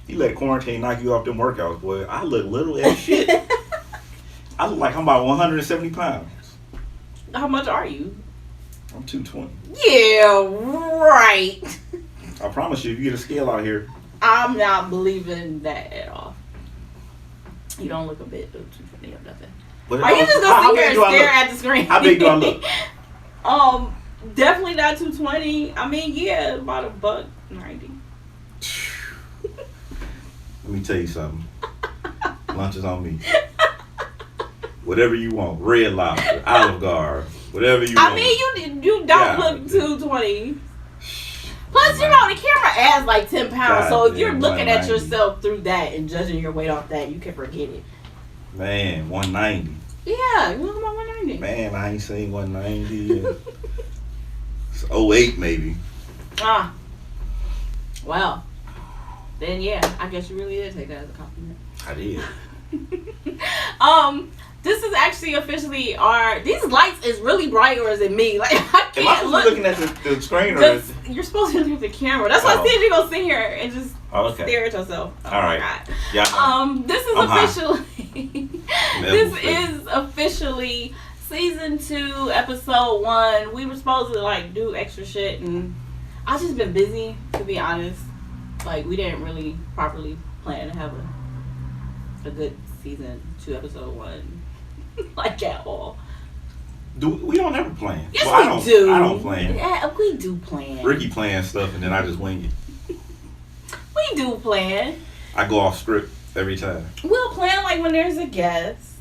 You let quarantine knock you off them workouts, boy. I look little as shit. I look like I'm about 170 pounds. How much are you? I'm 220. Yeah, right. I promise you, if you get a scale out here. I'm not believing that at all. You don't look a bit of 220 or nothing. Are you just gonna sit here and stare at the screen? How big do I look? Definitely not 220. I mean, yeah, about $1.90. Let me tell you something. Lunch is on me. Whatever you want. Red Lobster, Olive Garden, whatever you want. I mean, you don't look 220. Plus, the camera adds like 10 pounds. So if you're looking at yourself through that and judging your weight off that, you can forget it. Man, 190. Yeah, you look about 190. Man, I ain't seen 190. It's 08 maybe. Well. Then yeah, I guess you really did take that as a compliment. I did. This is actually officially these lights is really bright, or is it me? Like I can't Am I looking at the screen, or you're supposed to look at the camera. That's why I said you're gonna sit here and just stare at yourself. Oh all right. My God. Yeah. This is officially season 2, episode 1. We were supposed to do extra shit, and I've just been busy, to be honest. We didn't really properly plan to have a good season 2, episode 1, at all. We don't ever plan. Yes, we do. I don't plan. Yeah, we do plan. Ricky plans stuff, and then I just wing it. We do plan. I go off script every time. We'll plan when there's a guest.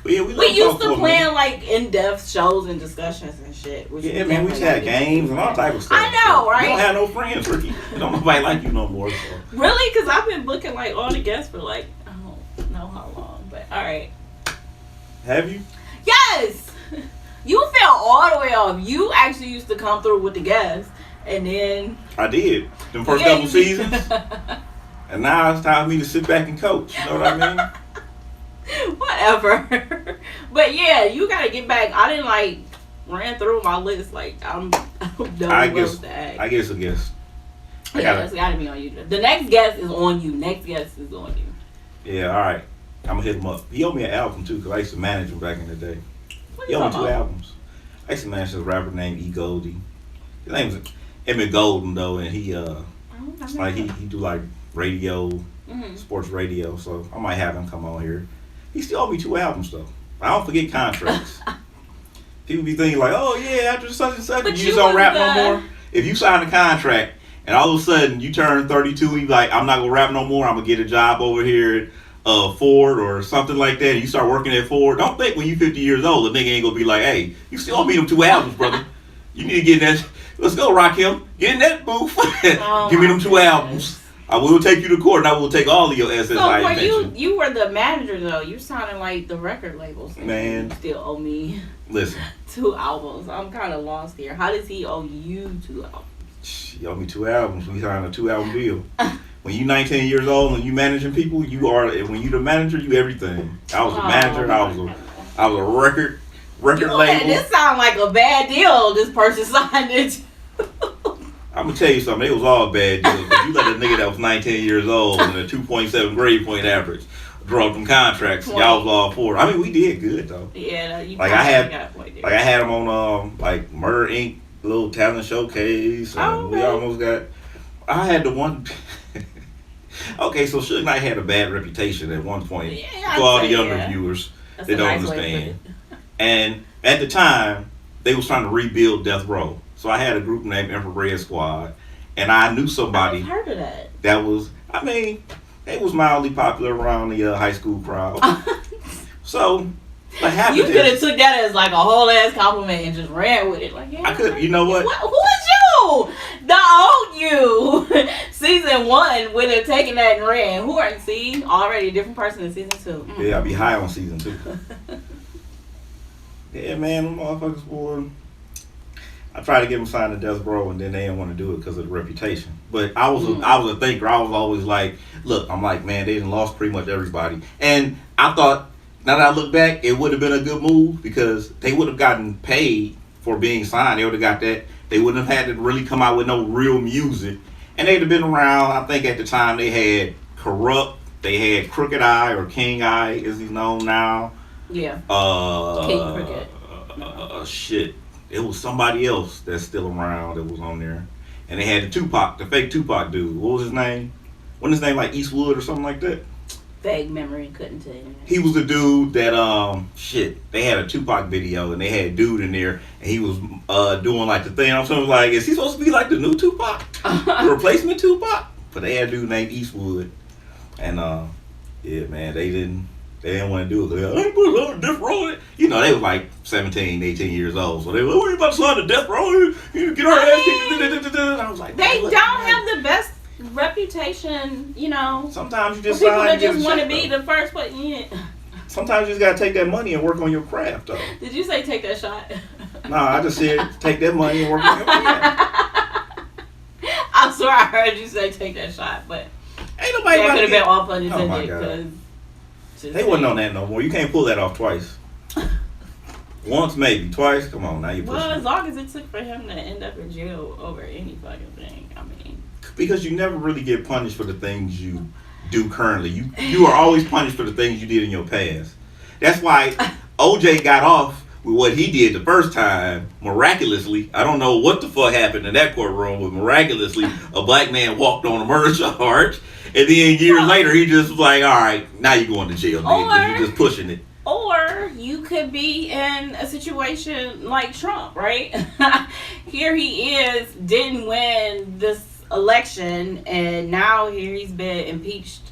Yeah, we used to plan in-depth shows and discussions and shit. Yeah, man, we just had games and all type of stuff. I know, right? You don't have no friends, Ricky. Don't nobody like you no more. So. Really? Because I've been booking all the guests for I don't know how long, but all right. Have you? Yes. You fell all the way off. You actually used to come through with the guests, and then I did the first couple seasons, and now it's time for me to sit back and coach. You know what I mean? Whatever. But yeah, you gotta get back. I didn't ran through my list. I'm done with that. I guess. It's gotta be on you. The next guest is on you. Yeah, all right. I'm gonna hit him up. He owed me an album too, because I used to manage him back in the day. He owed me 2 albums. I used to manage this rapper named E. Goldie. His name is Emmett Golden though, and he he do radio, sports radio. So I might have him come on here. He still owed me 2 albums though. I don't forget contracts. People be thinking oh yeah, after such and such, you just don't rap no more. If you sign a contract and all of a sudden you turn 32 and you I'm not gonna rap no more. I'm gonna get a job over here at Ford or something like that. And you start working at Ford. Don't think when you 50 years old, the nigga ain't gonna be hey, you still owe me them 2 albums, brother. You need to get in that. Let's go, Rakim. Get in that booth. Give me them 2 albums. I will take you to court, and I will take all of your assets. So you were the manager though. You sounded like the record labels. Man, you still owe me. Listen. 2 albums. I'm kind of lost here. How does he owe you 2 albums? He owe me 2 albums. We signed a 2-album deal. When you 19 years old and you managing people, when you the manager, you everything. I was a manager. I was a record label. This sound like a bad deal. This person signed it. I'm gonna tell you something. It was all bad deals. But you let a nigga that was 19 years old and a 2.7 grade point average draw from contracts. Y'all was all for it. I mean, we did good though. Yeah, you I had him on Murder Inc. little talent showcase. And we almost got. I had the one. Okay, so Suge Knight had a bad reputation at one point for all the younger viewers. They don't understand. And at the time, they was trying to rebuild Death Row. So I had a group named Infrared Squad, and I knew somebody. I've heard of that. That was, they was mildly popular around the high school crowd. So, what happened? You could have took that as a whole ass compliment and just ran with it. I could. You know what? Who was you? The old you. Season 1 would have taken that and ran. Who are you? Already a different person in season 2. Yeah, I'll be high on season 2. Yeah, man, them motherfuckers, boy. I tried to get them signed to Death Row, and then they didn't want to do it because of the reputation. But I was a thinker. I was always look, I'm man, they done lost pretty much everybody. And I thought, now that I look back, it would have been a good move because they would have gotten paid for being signed. They would have got that. They wouldn't have had to really come out with no real music. And they'd have been around, I think at the time they had corrupt. They had Crooked Eye or King Eye, as he's known now. Yeah. King Cricket. Shit. It was somebody else that's still around that was on there. And they had the fake Tupac dude. What was his name? Wasn't his name like Eastwood or something like that? Vague memory, couldn't tell you. He was the dude that they had a Tupac video and they had a dude in there and he was doing like the thing. I was like, is he supposed to be like the new Tupac? The replacement Tupac? But they had a dude named Eastwood. And yeah, man, they didn't want to do it. They like, I ain't put on death row. You know, they were like 17, 18 years old. So they were, we about to sign the death row. You get our ass kicked. I was like, they don't have the best reputation, you know. Sometimes you just people sign that just want to be though. the first one. Yeah. Sometimes you just gotta take that money and work on your craft, though. Did you say take that shot? Nah, I just said take that money and work on your craft. I swear I heard you say take that shot, but ain't nobody that could have been all pun Oh my intended. God. They wasn't on that no more. You can't pull that off twice. Once maybe, twice. Come on, now you pushing. Well, as long as it took for him to end up in jail over any fucking thing, I mean. Because you never really get punished for the things you do currently. You are always punished for the things you did in your past. That's why OJ got off with what he did the first time, miraculously. I don't know what the fuck happened in that courtroom, but miraculously a black man walked on a murder charge, and then years later he just was like, all right, now you're going to jail, nigga, 'cause you're just pushing it. Or you could be in a situation like Trump, right? Here he is, didn't win this election, and now here he's been impeached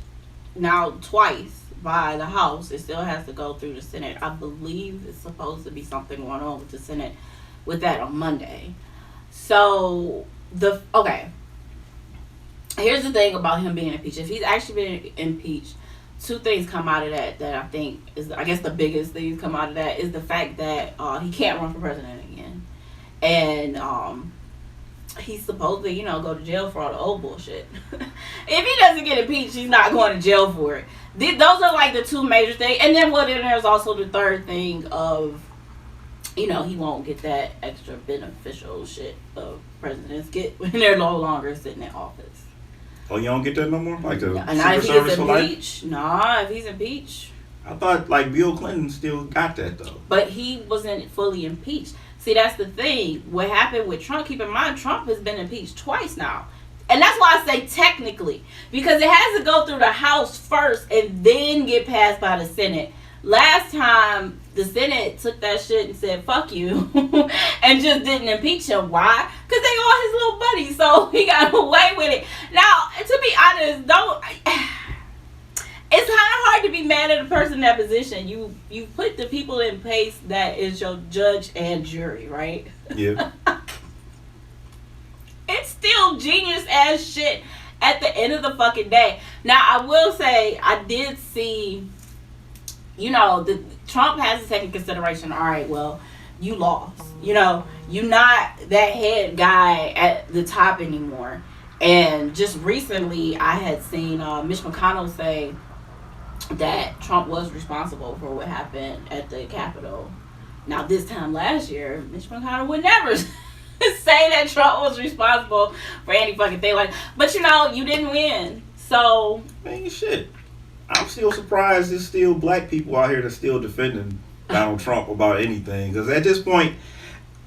now twice by the House. It still has to go through the Senate. I believe it's supposed to be something going on with the Senate with that on Monday. So here's the thing about him being impeached. If he's actually been impeached, two things come out of that I think is, I guess the biggest things come out of that is the fact that he can't run for president again. And he's supposed to, go to jail for all the old bullshit. If he doesn't get impeached, he's not going to jail for it. Those are like the two major things. And then then there's also the third thing of, he won't get that extra beneficial shit of presidents get when they're no longer sitting in office. Oh, you don't get that no more? Like the Not Secret if Service he's for life? impeached. Nah, if he's impeached. I thought like Bill Clinton still got that though. But he wasn't fully impeached. See, that's the thing. What happened with Trump, keep in mind, Trump has been impeached twice now. And that's why I say technically. Because it has to go through the House first and then get passed by the Senate. Last time, the Senate took that shit and said, fuck you. And just didn't impeach him. Why? Because they all his little buddies. So he got away with it. Now, to be honest, it's kind of hard to be mad at a person in that position. You put the people in place that is your judge and jury, right? Yeah. It's still genius ass shit at the end of the fucking day. Now, I will say, I did see, Trump has to take in consideration, all right, well, you lost. You're not that head guy at the top anymore. And just recently, I had seen Mitch McConnell say that Trump was responsible for what happened at the Capitol. Now, this time last year, Mitch McConnell would never say that Trump was responsible for any fucking thing. But you didn't win. So, man, shit. I'm still surprised there's still black people out here that's still defending Donald Trump about anything. Because at this point,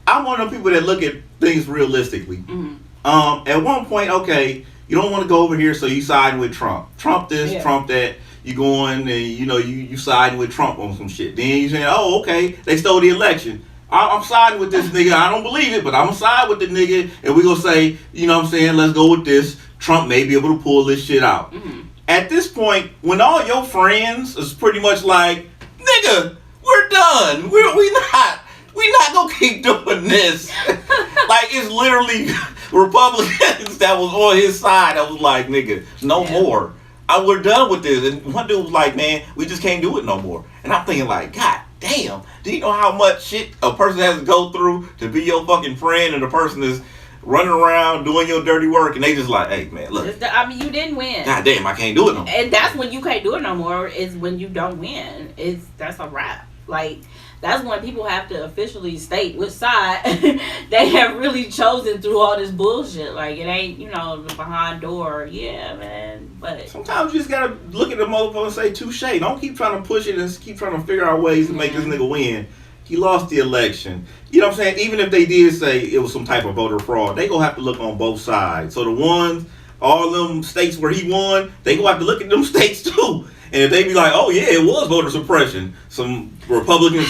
I'm one of the people that look at things realistically. Mm-hmm. At one point, okay, you don't want to go over here, so you siding with Trump. Trump this, Trump that. You going and you siding with Trump on some shit. Then you saying, oh, okay, they stole the election. I'm siding with this nigga. I don't believe it, but I'm gonna side with the nigga, and we gonna say, let's go with this. Trump may be able to pull this shit out. Mm-hmm. At this point, when all your friends is pretty much like, nigga, we're done. We not gonna keep doing this. Like, it's literally Republicans that was on his side. I was like, nigga, no more. We're done with this. And one dude was like, man, we just can't do it no more. And I'm thinking like, God damn, do you know how much shit a person has to go through to be your fucking friend, and the person is running around doing your dirty work, and they just like, hey man, look. You didn't win. God damn, I can't do it no more. And that's when you can't do it no more, is when you don't win. That's a wrap. Like, that's when people have to officially state which side they have really chosen through all this bullshit. Like, it ain't, the behind door. Yeah, man. But sometimes you just gotta look at the motherfucker and say touche. Don't keep trying to push it and keep trying to figure out ways to make this nigga win. He lost the election. You know what I'm saying? Even if they did say it was some type of voter fraud, they gonna have to look on both sides. So the ones, all them states where he won, they gonna have to look at them states too. And if they be like, oh yeah, it was voter suppression, some Republicans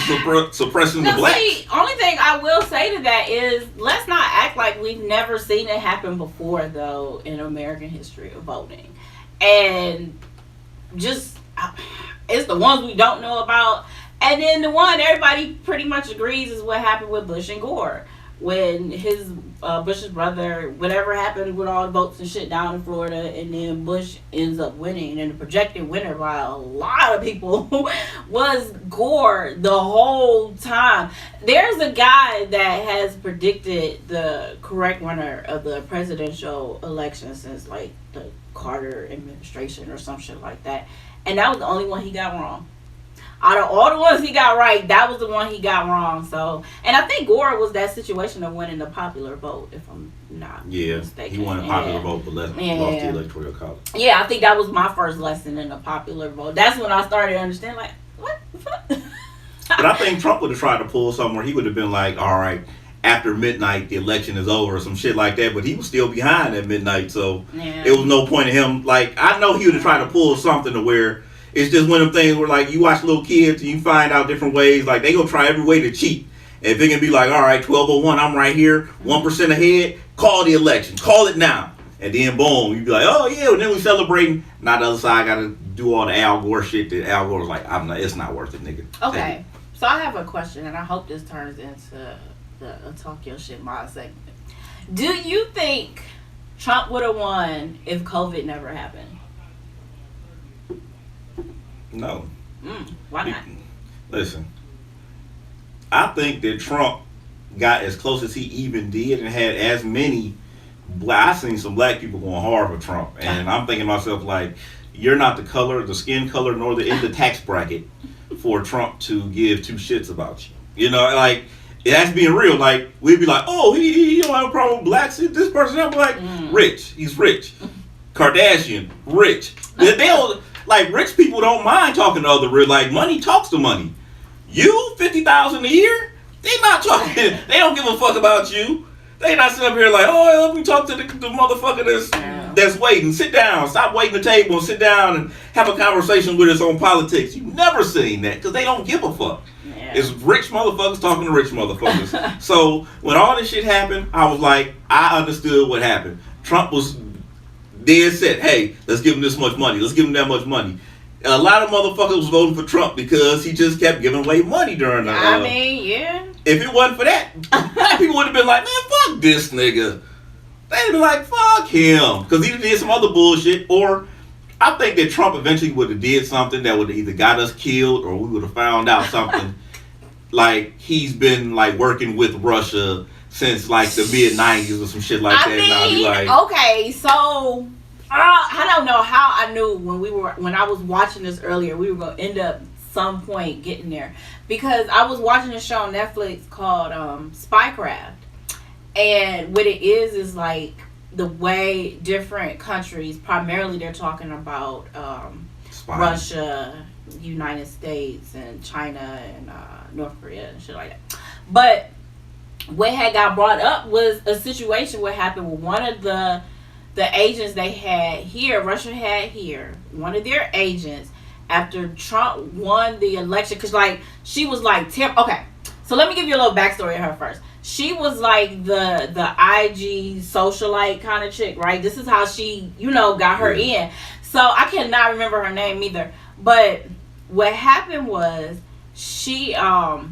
suppressing the blacks. See, only thing I will say to that is, let's not act like we've never seen it happen before, though, in American history of voting. And just, it's the ones we don't know about. And then the one everybody pretty much agrees is what happened with Bush and Gore. When Bush's brother, whatever happened with all the votes and shit down in Florida, and then Bush ends up winning, and the projected winner by a lot of people was Gore the whole time. There's a guy that has predicted the correct winner of the presidential election since like the Carter administration or some shit like that, and that was the only one he got wrong. Out of all the ones he got right, that was the one he got wrong. So, and I think Gore was that situation of winning the popular vote, if I'm not mistaken. He won a popular vote, but lost the electoral college. Yeah, I think that was my first lesson in the popular vote. That's when I started to understand, like, what the fuck? But I think Trump would have tried to pull somewhere. He would have been like, all right, after midnight, the election is over, or some shit like that. But he was still behind at midnight, so it was no point in him. Like, I know he would have tried to pull something to where it's just one of them things where, like, you watch little kids and you find out different ways. Like, they gonna try every way to cheat. And if it can be like, all right, 12:01, I'm right here, 1% ahead, call the election. Call it now. And then, boom, you be like, oh, yeah, and then we celebrating. Now the other side got to do all the Al Gore shit that Al Gore was like, it's not worth it, nigga. Okay, so I have a question, and I hope this turns into the Talk Your Shit mod segment. Do you think Trump would have won if COVID never happened? No. Why not? Listen, I think that Trump got as close as he even did and had as many I seen some black people going hard for Trump, and I'm thinking to myself, like, you're not the color, the skin color, nor in the tax bracket for Trump to give two shits about you. You know, like, that's being real. Like, we'd be like, oh, he don't have a problem with blacks. This person, I'm like, rich. He's rich. Kardashian, rich. They don't. Like, rich people don't mind talking to other rich. Like, money talks to money. You, $50,000 a year? They not talking. They don't give a fuck about you. They not sitting up here like, oh, let me talk to the motherfucker that's waiting. Sit down. Stop waiting the table and sit down and have a conversation with us on politics. You've never seen that because they don't give a fuck. Yeah. It's rich motherfuckers talking to rich motherfuckers. So when all this shit happened, I was like, I understood what happened. Trump was dead set. Hey, let's give him this much money. Let's give him that much money. A lot of motherfuckers was voting for Trump because he just kept giving away money during the. I mean, yeah. If it wasn't for that, black people would have been like, man, fuck this nigga. They'd be like, fuck him, because he did some other bullshit. Or I think that Trump eventually would have did something that would have either got us killed or we would have found out something. Like, he's been like working with Russia since like the mid '90s or some shit like that. And I'd be like, okay, so. I don't know how I knew when I was watching this earlier we were gonna end up some point getting there, because I was watching a show on Netflix called Spycraft, and what it is like the way different countries, primarily they're talking about Russia, United States, and China, and North Korea and shit like that. But what had got brought up was a situation what happened with one of the agents they had here, Russia had here, one of their agents, after Trump won the election, because like she was like okay, so let me give you a little backstory of her first. She was like the IG socialite kind of chick, right? This is how she got her in. So I cannot remember her name either, but what happened was she had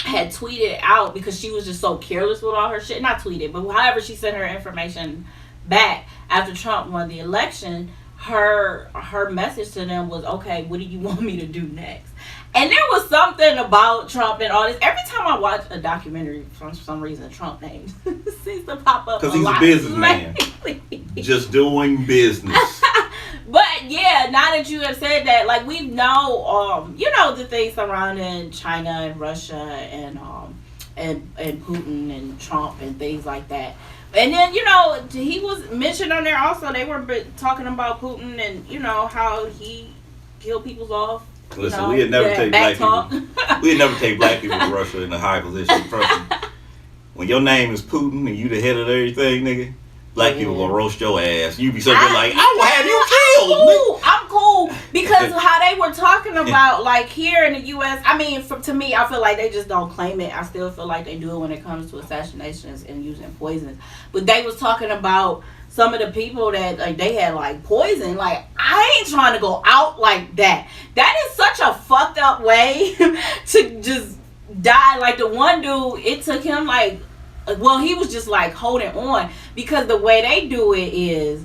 tweeted out, because she was just so careless with all her shit, not tweeted, but however she sent her information back after Trump won the election. Her message to them was, okay, what do you want me to do next? And there was something about Trump and all this. Every time I watch a documentary, for some reason, Trump names seems to pop up. Because he's a businessman. Just doing business. But yeah, now that you have said that, like we know, the things surrounding China and Russia and Putin and Trump and things like that. And then he was mentioned on there also. They were talking about Putin and how he killed people off. Listen, we'd never take black people. We'd never take black people to Russia in a high position. When your name is Putin and you the head of everything, nigga, black people gonna roast your ass. You be something like, I will have you killed. I'm cool because how they were talking about like here in the U.S. I mean, to me, I feel like they just don't claim it. I still feel like they do it when it comes to assassinations and using poisons. But they was talking about some of the people that like they had like poison. Like I ain't trying to go out like that. That is such a fucked up way to just die. Like the one dude, it took him like. Well, he was just like holding on because the way they do it is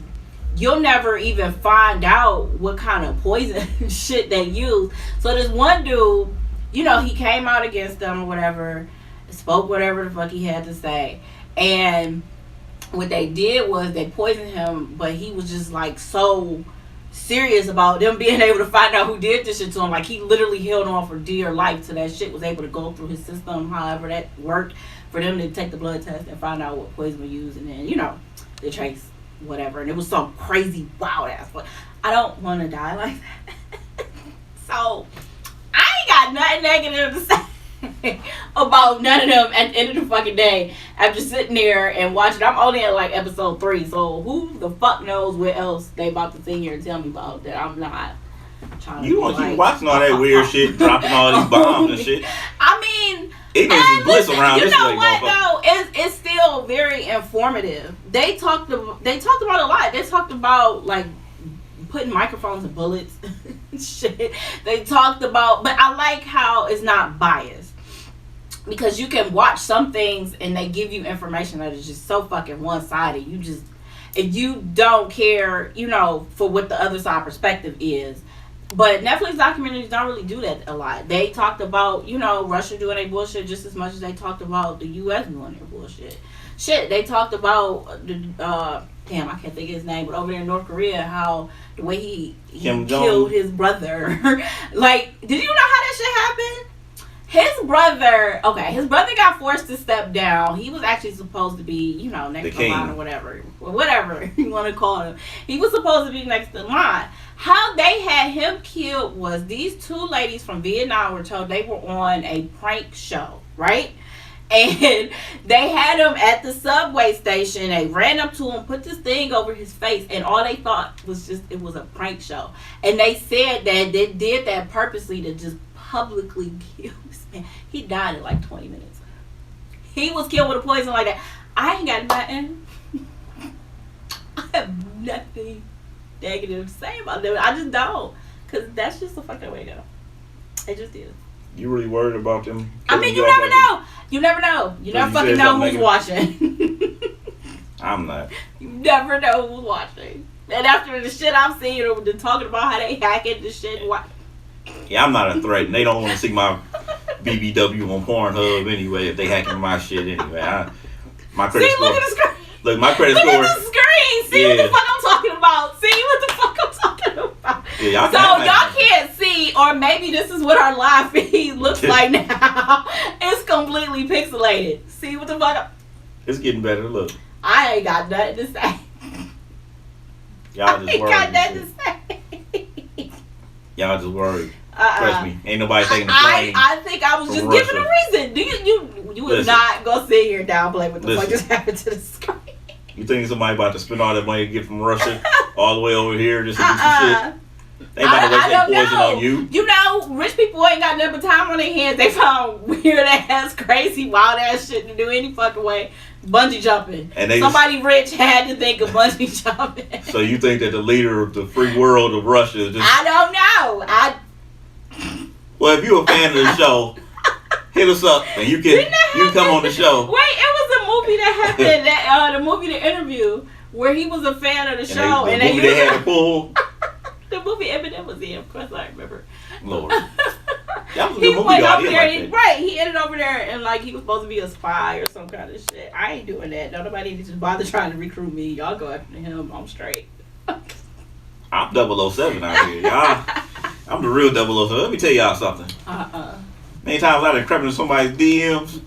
you'll never even find out what kind of poison shit they use. So this one dude, he came out against them or whatever, spoke whatever the fuck he had to say. And what they did was they poisoned him, but he was just like so serious about them being able to find out who did this shit to him. Like he literally held on for dear life till that shit was able to go through his system, however that worked. For them to take the blood test and find out what poison was used, and then they trace whatever, and it was some crazy wild ass. But I don't want to die like that, so I ain't got nothing negative to say about none of them at the end of the fucking day. After sitting there and watching, I'm only at like episode 3, so who the fuck knows what else they about to sit here and tell me about that I'm not. You want to keep watching all that weird shit, dropping all these bombs and shit. I mean, ignorance is bliss around this way, what though? It's still very informative. They talked about a lot. They talked about like putting microphones in bullets, shit. They talked about, but I like how it's not biased because you can watch some things and they give you information that is just so fucking one-sided. If you don't care, for what the other side perspective is. But Netflix documentaries don't really do that a lot. They talked about, Russia doing their bullshit just as much as they talked about the U.S. doing their bullshit. Shit, they talked about the, damn, I can't think of his name, but over there in North Korea, how the way he killed his brother. Like, did you know how that shit happened? His brother got forced to step down. He was actually supposed to be, next in line or whatever you want to call him. He was supposed to be next in line. How they had him killed was these 2 ladies from Vietnam were told they were on a prank show, right? And they had him at the subway station. They ran up to him, put this thing over his face, and all they thought was just it was a prank show. And they said that they did that purposely to just publicly kill this man. He died in like 20 minutes. He was killed with a poison like that. I ain't got nothing. I have nothing negative to say about them. I just don't, because that's just the fucking way to go. It just is. You really worried about them? I mean, you never know. You never know. You never fucking know who's watching. I'm not. You never know who's watching. And after the shit I've seen, or they're talking about how they hacking the shit. Yeah, I'm not a threat. And they don't want to see my BBW on Pornhub anyway if they hacking my shit anyway. My credit score. Look at the screen. Look, my credit score. Look at the screen. See what the fuck I'm talking about. See what the fuck I'm talking about. Yeah, y'all can't see, or maybe this is what our live feed looks like now. It's completely pixelated. See what the fuck? It's getting better. Look. I ain't got nothing to say. Y'all just worried. I ain't got nothing to say. Y'all just worried. Trust me, ain't nobody taking the plane. I think I was just giving a reason. You was not gonna sit here and downplay what the fuck just happened to the screen. You think somebody about to spend all that money to get from Russia all the way over here just to do some shit? They ain't about to waste their poison on you. Rich people ain't got nothing but time on their hands. They found weird ass, crazy, wild ass shit to do any fucking way. Bungee jumping. And somebody rich had to think of bungee jumping. So you think that the leader of the free world of Russia is just... I don't know. Well, if you're a fan of the show, hit us up and you can come on the show. Wait, it was a movie that happened, the movie The Interview, where he was a fan of the show. The movie they had a pool. The movie Eminem was in, of course I remember. Lord. That was a he good movie. Went over there, right, he ended over there and like he was supposed to be a spy or some kind of shit. I ain't doing that. Nobody needs to bother trying to recruit me. Y'all go after him. I'm straight. I'm 007 out here, y'all. I'm the real 007. Let me tell y'all something. Many times I done crept into somebody's DMs.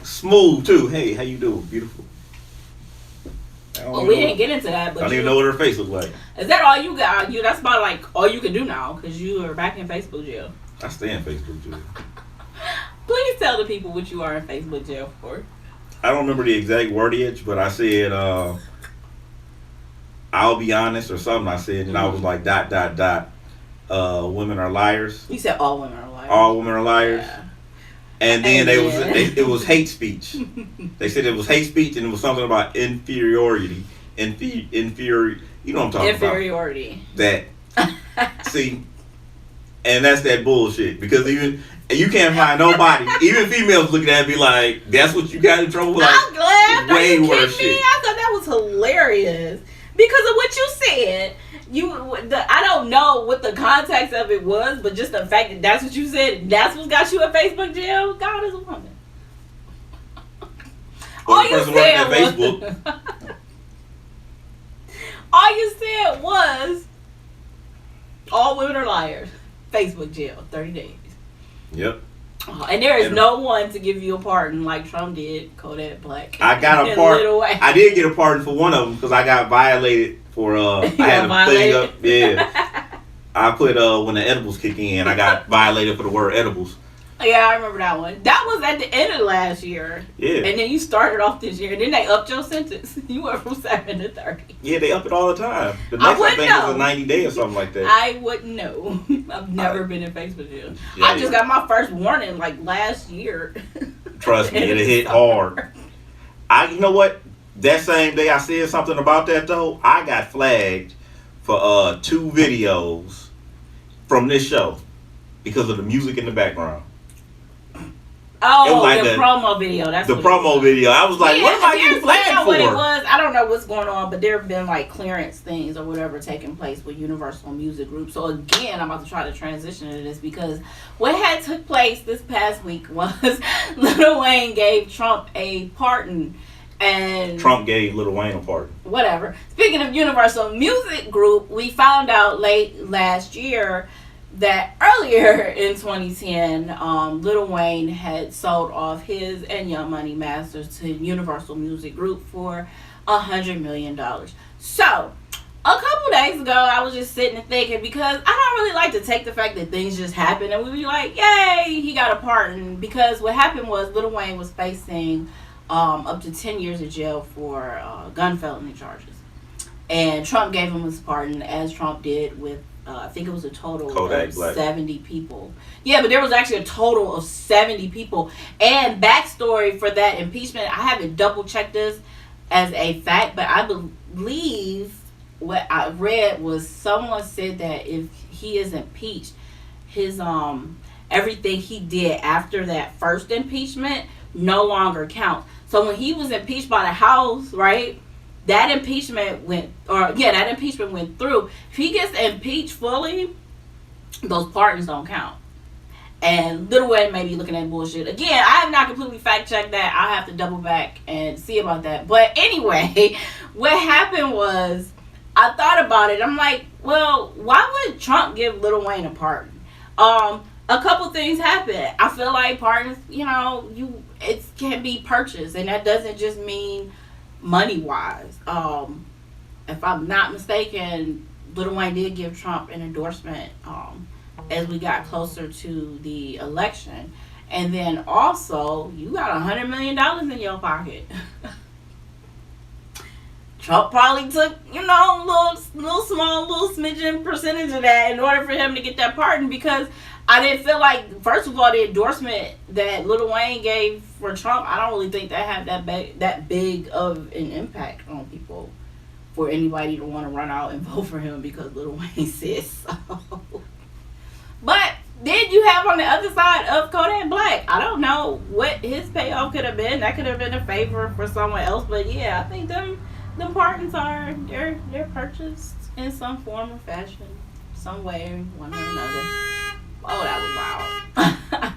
Smooth too. Hey, how you doing? Beautiful. Well, we didn't get into that, but I don't even know what her face looked like. Is that all you got? That's about like all you can do now because you are back in Facebook jail. I stay in Facebook jail. Please tell the people what you are in Facebook jail for. I don't remember the exact wordage, but I said, I'll be honest or something I said, and I was like, ... women are liars. You said all women are liars. All women are liars. Yeah. And then it was hate speech. They said it was hate speech, and it was something about inferiority. You know what I'm talking Inferiority. about. That. See, and that's that bullshit. Because even you can't find nobody, even females looking at it and be like, that's what you got in trouble with? Like, I'm glad. Way Are you worse kidding me? shit. I thought that was hilarious. Because of what you said. I don't know what the context of it was, but just the fact that that's what you said, that's what got you in Facebook jail. God is a woman. All you said was all women are liars. Facebook jail, 30 days. Yep. And there is no one to give you a pardon like Trump did, Kodak Black. I got a pardon. I did get a pardon for one of them because I got violated for I had a thing up. Yeah. I put when the edibles kick in, I got violated for the word edibles. Yeah, I remember that one. That was at the end of last year. Yeah. And then you started off this year, and then they upped your sentence. You went from 7 to 30. Yeah, they up it all the time. The next I think is a 90 day or something like that. I wouldn't know. I've never been in Facebook jail. Yeah, I just got my first warning like last year. Trust me, it hit hard. You know what? That same day I said something about that though, I got flagged for 2 videos from this show because of the music in the background. Oh, like the promo video. That's the promo video. I was like, what am I getting flagged for? What it was, I don't know what's going on, but there have been like clearance things or whatever taking place with Universal Music Group. So again, I'm about to try to transition to this because what had took place this past week was Lil Wayne gave Trump a pardon. And Trump gave Lil Wayne a pardon. Whatever. Speaking of Universal Music Group, we found out late last year that earlier in 2010, Lil Wayne had sold off his and Young Money masters to Universal Music Group for $100 million. So, a couple days ago, I was just sitting and thinking, because I don't really like to take the fact that things just happen and we be like, yay, he got a pardon. Because what happened was Lil Wayne was facing up to 10 years of jail for gun felony charges. And Trump gave him his pardon, as Trump did with I think it was a total Kodak of Black. 70 people. Yeah, but there was actually a total of 70 people. And backstory for that impeachment, I haven't double checked this as a fact, but I believe what I read was someone said that if he is impeached, his everything he did after that first impeachment no longer counts. So when he was impeached by the House, right? That impeachment went through. If he gets impeached fully, those pardons don't count. And Lil Wayne may be looking at bullshit. Again, I have not completely fact checked that. I'll have to double back and see about that. But anyway, what happened was, I thought about it. I'm like, well, why would Trump give Lil Wayne a pardon? A couple things happened. I feel like pardons, it can be purchased, and that doesn't just mean money wise. If I'm not mistaken, Lil Wayne did give Trump an endorsement as we got closer to the election. And then also, you got $100 million in your pocket. Trump probably took, little smidgen percentage of that in order for him to get that pardon, because I didn't feel like, first of all, the endorsement that Lil Wayne gave for Trump, I don't really think that had that big of an impact on people for anybody to want to run out and vote for him because Lil Wayne says so. But then you have on the other side of Kodak Black, I don't know what his payoff could have been. That could have been a favor for someone else, but yeah, I think them pardons they're purchased in some form or fashion, some way, one or another. Oh, that was loud.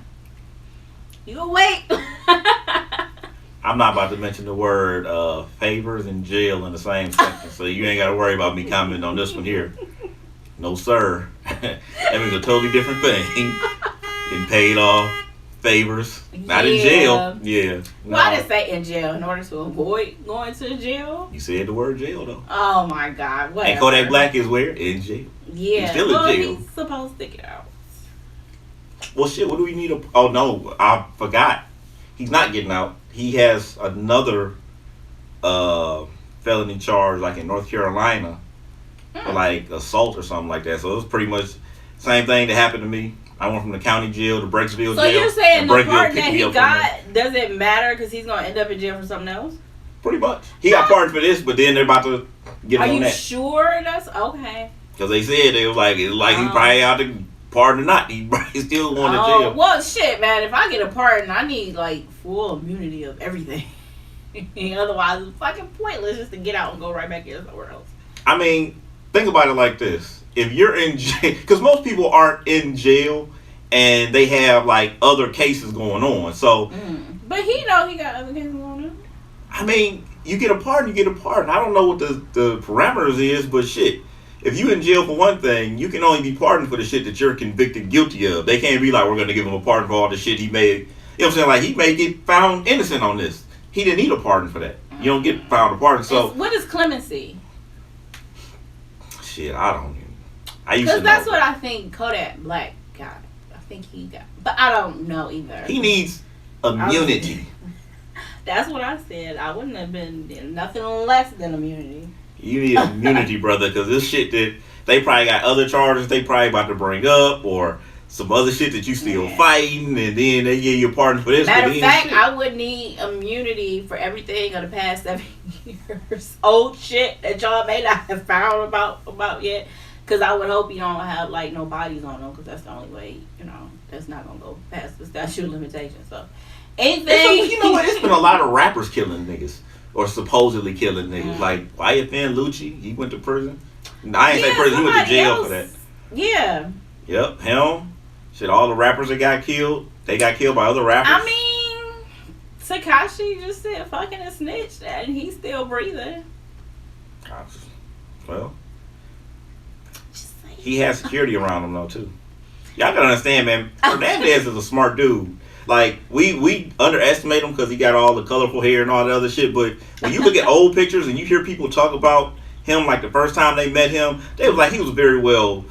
You awake? I I'm not about to mention the word favors and jail in the same sentence, so you ain't got to worry about me commenting on this one here. No, sir. That means a totally different thing. Getting paid off, favors, not in jail. Yeah. No. Why did I say in jail? In order to avoid going to jail? You said the word jail, though. Oh, my God. Whatever. And Kodak Black is where? In jail. Yeah. He's still in jail. He's supposed to get out. Well, shit, what do we need? Oh, no, I forgot. He's not getting out. He has another felony charge, like in North Carolina, for like assault or something like that. So it was pretty much the same thing that happened to me. I went from the county jail to Brecksville jail. So you're saying the part that he got doesn't matter because he's going to end up in jail for something else? Pretty much. He got pardoned for this, but then they're about to get him on that. Are you sure that's okay? Because they said it was like he probably out to pardon or not. He's still going to jail. Well, shit, man. If I get a pardon, I need like full immunity of everything. Otherwise, it's fucking pointless just to get out and go right back in somewhere else. I mean, think about it like this. If you're in jail, because most people aren't in jail and they have like other cases going on. So, but he know he got other cases going on. I mean, you get a pardon, you get a pardon. I don't know what the parameters is, but shit. If you in jail for one thing, you can only be pardoned for the shit that you're convicted guilty of. They can't be like, we're going to give him a pardon for all the shit he made. You know what I'm saying? Like, he may get found innocent on this. He didn't need a pardon for that. You don't get found a pardon. So what is clemency? Shit, I don't even. I used to know. Because that's what I think Kodak Black got. I think he got. But I don't know either. He needs immunity. That's what I said. I wouldn't have been nothing less than immunity. You need immunity, brother, because this shit that they probably got other charges they probably about to bring up or some other shit that you still fighting, and then they give you a pardon for this. Matter of fact, I would need immunity for everything of the past 7 years. Old shit that y'all may not have found about yet. Because I would hope you don't have like no bodies on them, because that's the only way, that's not going to go past the statute of limitations. So, anything. You know what? It's been a lot of rappers killing niggas. Or supposedly killing niggas. Like Wyatt Finn Lucci, he went to prison. I ain't say prison, he went to jail for that. Yeah. Yep, him. Shit, all the rappers that got killed, they got killed by other rappers. I mean, Tekashi just said fucking a snitch, and he's still breathing. Well, he has security around him though too. Y'all gotta understand, man. Hernandez is a smart dude. Like, we underestimate him because he got all the colorful hair and all that other shit. But when you look at old pictures and you hear people talk about him, like the first time they met him, they was like he was very well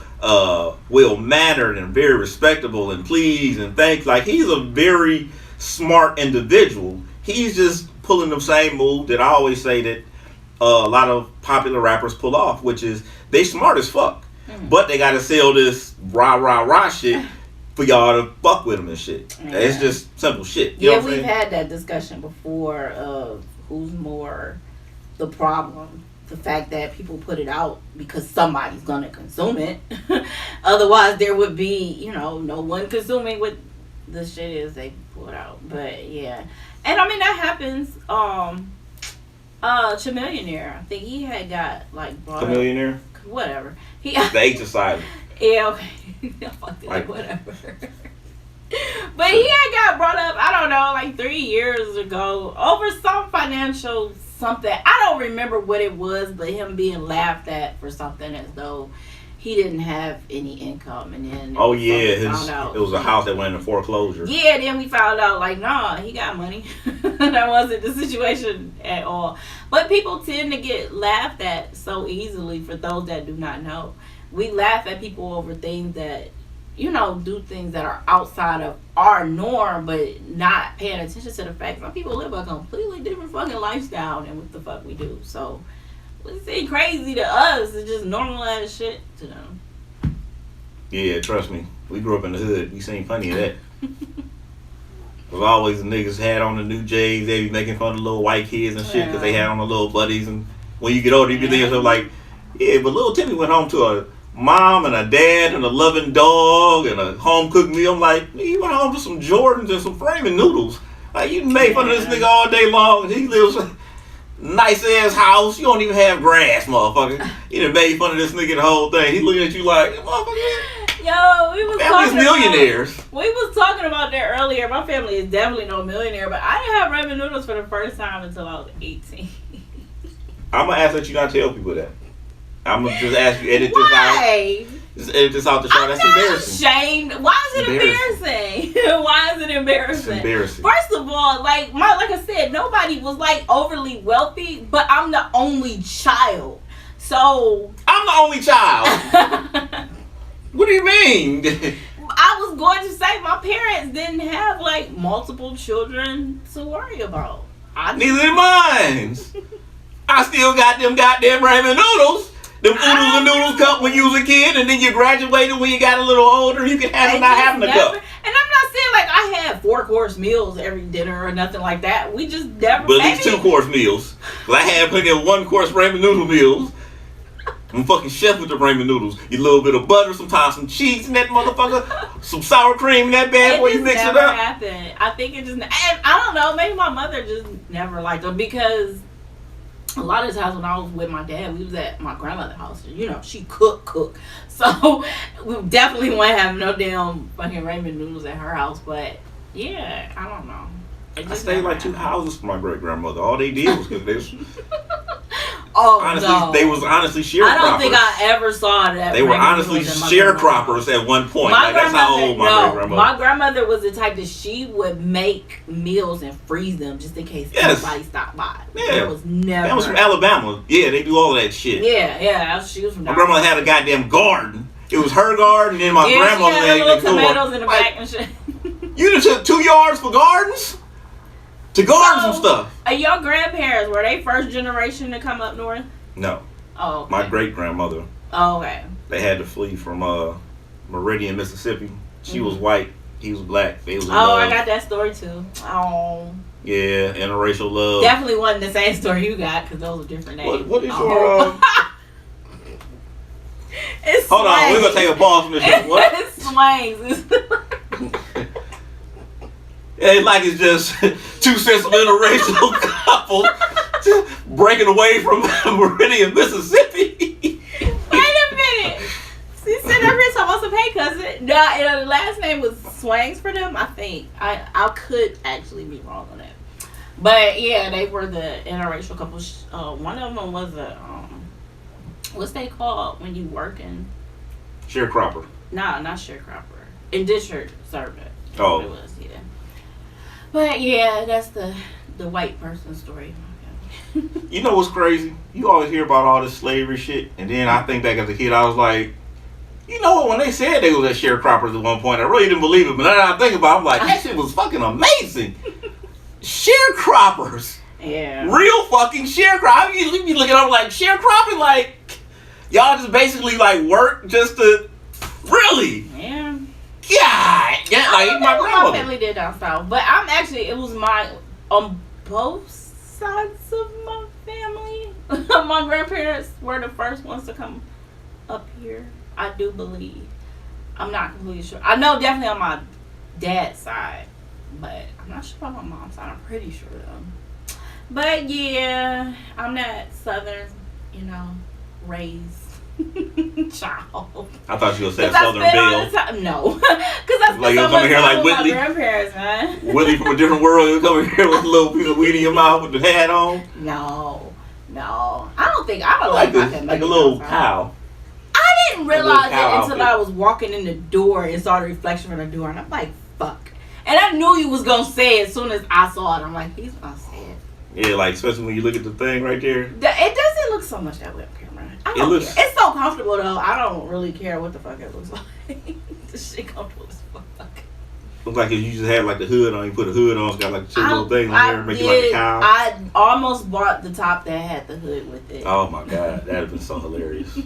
mannered and very respectable and pleased and thanks. Like, he's a very smart individual. He's just pulling the same move that I always say that a lot of popular rappers pull off, which is they smart as fuck, but they gotta sell this rah shit for y'all to fuck with them and shit. Yeah. It's just simple shit. You know what we've had that discussion before of who's more the problem. The fact that people put it out because somebody's gonna consume it. Otherwise, there would be, no one consuming what the shit is they put out. But yeah, and I mean that happens. Chamillionaire. I think he had got like brought Chamillionaire. Up, whatever. He the H asylum. Yeah, okay. Like whatever. But he had got brought up, I don't know, like 3 years ago over some financial something. I don't remember what it was, but him being laughed at for something as though he didn't have any income. And then it was a house that went into foreclosure. Yeah, then we found out like, nah, he got money. That wasn't the situation at all. But people tend to get laughed at so easily for those that do not know. We laugh at people over things that, do things that are outside of our norm, but not paying attention to the fact some people live a completely different fucking lifestyle than what the fuck we do. So, what's seem crazy to us is just normal ass shit to them. Yeah, trust me. We grew up in the hood. We seen plenty of that. There's always the niggas had on the new J's. They be making fun of little white kids and shit because they had on the little buddies. And when you get older, you be thinking yourself like, yeah, but little Timmy went home to a mom and a dad and a loving dog and a home cooked meal. I'm like, he went home to some Jordans and some framing noodles. Like, you made fun of this nigga all day long. He lives a nice ass house. You don't even have grass, motherfucker. You done made fun of this nigga the whole thing. He looking at you like, motherfucker. Yo, we was Family's talking millionaires. We was talking about that earlier. My family is definitely no millionaire, but I didn't have ramen noodles for the first time until I was 18. I'm gonna ask that you not tell people that. I'm gonna just ask you edit this Why? out. Just edit this out the show. That's embarrassing. Ashamed. Why is it embarrassing? Why is it embarrassing? It's embarrassing. First of all, like I said, nobody was like overly wealthy, but I'm the only child. So I'm the only child. What do you mean? I was going to say my parents didn't have like multiple children to worry about. Neither did mine. I still got them goddamn ramen noodles. Them oodles and noodles cup when you was a kid, and then you graduated when you got a little older. You could have them not having a cup. And I'm not saying like I had 4-course meals every dinner or nothing like that. We just never. But at least 2-course meals. I had plenty of 1-course ramen noodle meals. I'm fucking chef with the ramen noodles. You little bit of butter, sometimes some cheese in that motherfucker, some sour cream in that bad boy. You mix it up. Happened. I think it just. And I don't know. Maybe my mother just never liked them because a lot of times when I was with my dad, we was at my grandmother's house. You know, she cook. So we definitely wouldn't have no damn fucking ramen noodles at her house. But yeah, I don't know. I stayed like 2 houses for my great grandmother. All they did was cook this. Oh, honestly, no. They was honestly sharecroppers. I don't think I ever saw that. They were honestly sharecroppers at one point. Like, that's how old my great grandmother. My grandmother was the type that she would make meals and freeze them just in case somebody stopped by. Yeah, there was never. That was from Alabama. Yeah, they do all of that shit. Yeah, she was from. My grandmother had a goddamn garden. It was her garden, and then my grandmother had little tomatoes in the like, back and shit. You done took 2 yards for gardens? To garden some stuff. Are your grandparents, were they first generation to come up north? No. Oh, okay. My great grandmother. Oh, okay. They had to flee from Meridian, Mississippi. She was white. He was black. They was in love. love. I got that story too. Oh. Yeah, interracial love. Definitely wasn't the same story you got because those are different names. What is your... It's Hold on, we're going to take a pause from this show. What? It swings. It's like it's just 2 sets of interracial couples breaking away from Meridian, Mississippi. Wait a minute. She said every time I was a pay cousin. No, the last name was Swangs for them, I think. I could actually be wrong on that. But yeah, they were the interracial couple. One of them was a what's they called when you working? Sharecropper. No, not sharecropper. Indentured servant. Oh. It was, yeah. But yeah, that's the white person story. You know what's crazy? You always hear about all this slavery shit, and then I think back as a kid, I was like, you know what? When they said they was at sharecroppers at one point, I really didn't believe it. But now I think about it, I'm like, that shit was fucking amazing. Sharecroppers. Yeah. Real fucking sharecroppers. You be looking up like sharecropping, like y'all just basically like work just to really. Yeah. God. Yeah, like my grandmother. My family did down south, but I'm actually it was my on both sides of my family. My grandparents were the first ones to come up here. I do believe. I'm not completely sure. I know definitely on my dad's side, but I'm not sure about my mom's side. I'm pretty sure though. But yeah, I'm that southern, raised child. I thought you were saying Southern Belle. No, because I like you're coming here like Whitley. My grandparents, man. Whitley from a different world. You coming here with a little piece of weed in your mouth with the hat on. No. I don't like a little cow. I didn't realize it until outfit. I was walking in the door and saw the reflection from the door, and I'm like, fuck. And I knew you was gonna say it as soon as I saw it. I'm like, he's gonna say it. Yeah, like especially when you look at the thing right there. It doesn't look so much that way up camera. I don't care. It's so comfortable though. I don't really care what the fuck it looks like. This shit comfortable as fuck. Looks like if you just had like the hood on, you put a hood on, it's got like a little thing on there, make it like a cow. I almost bought the top that had the hood with it. Oh my god, that'd have been so hilarious.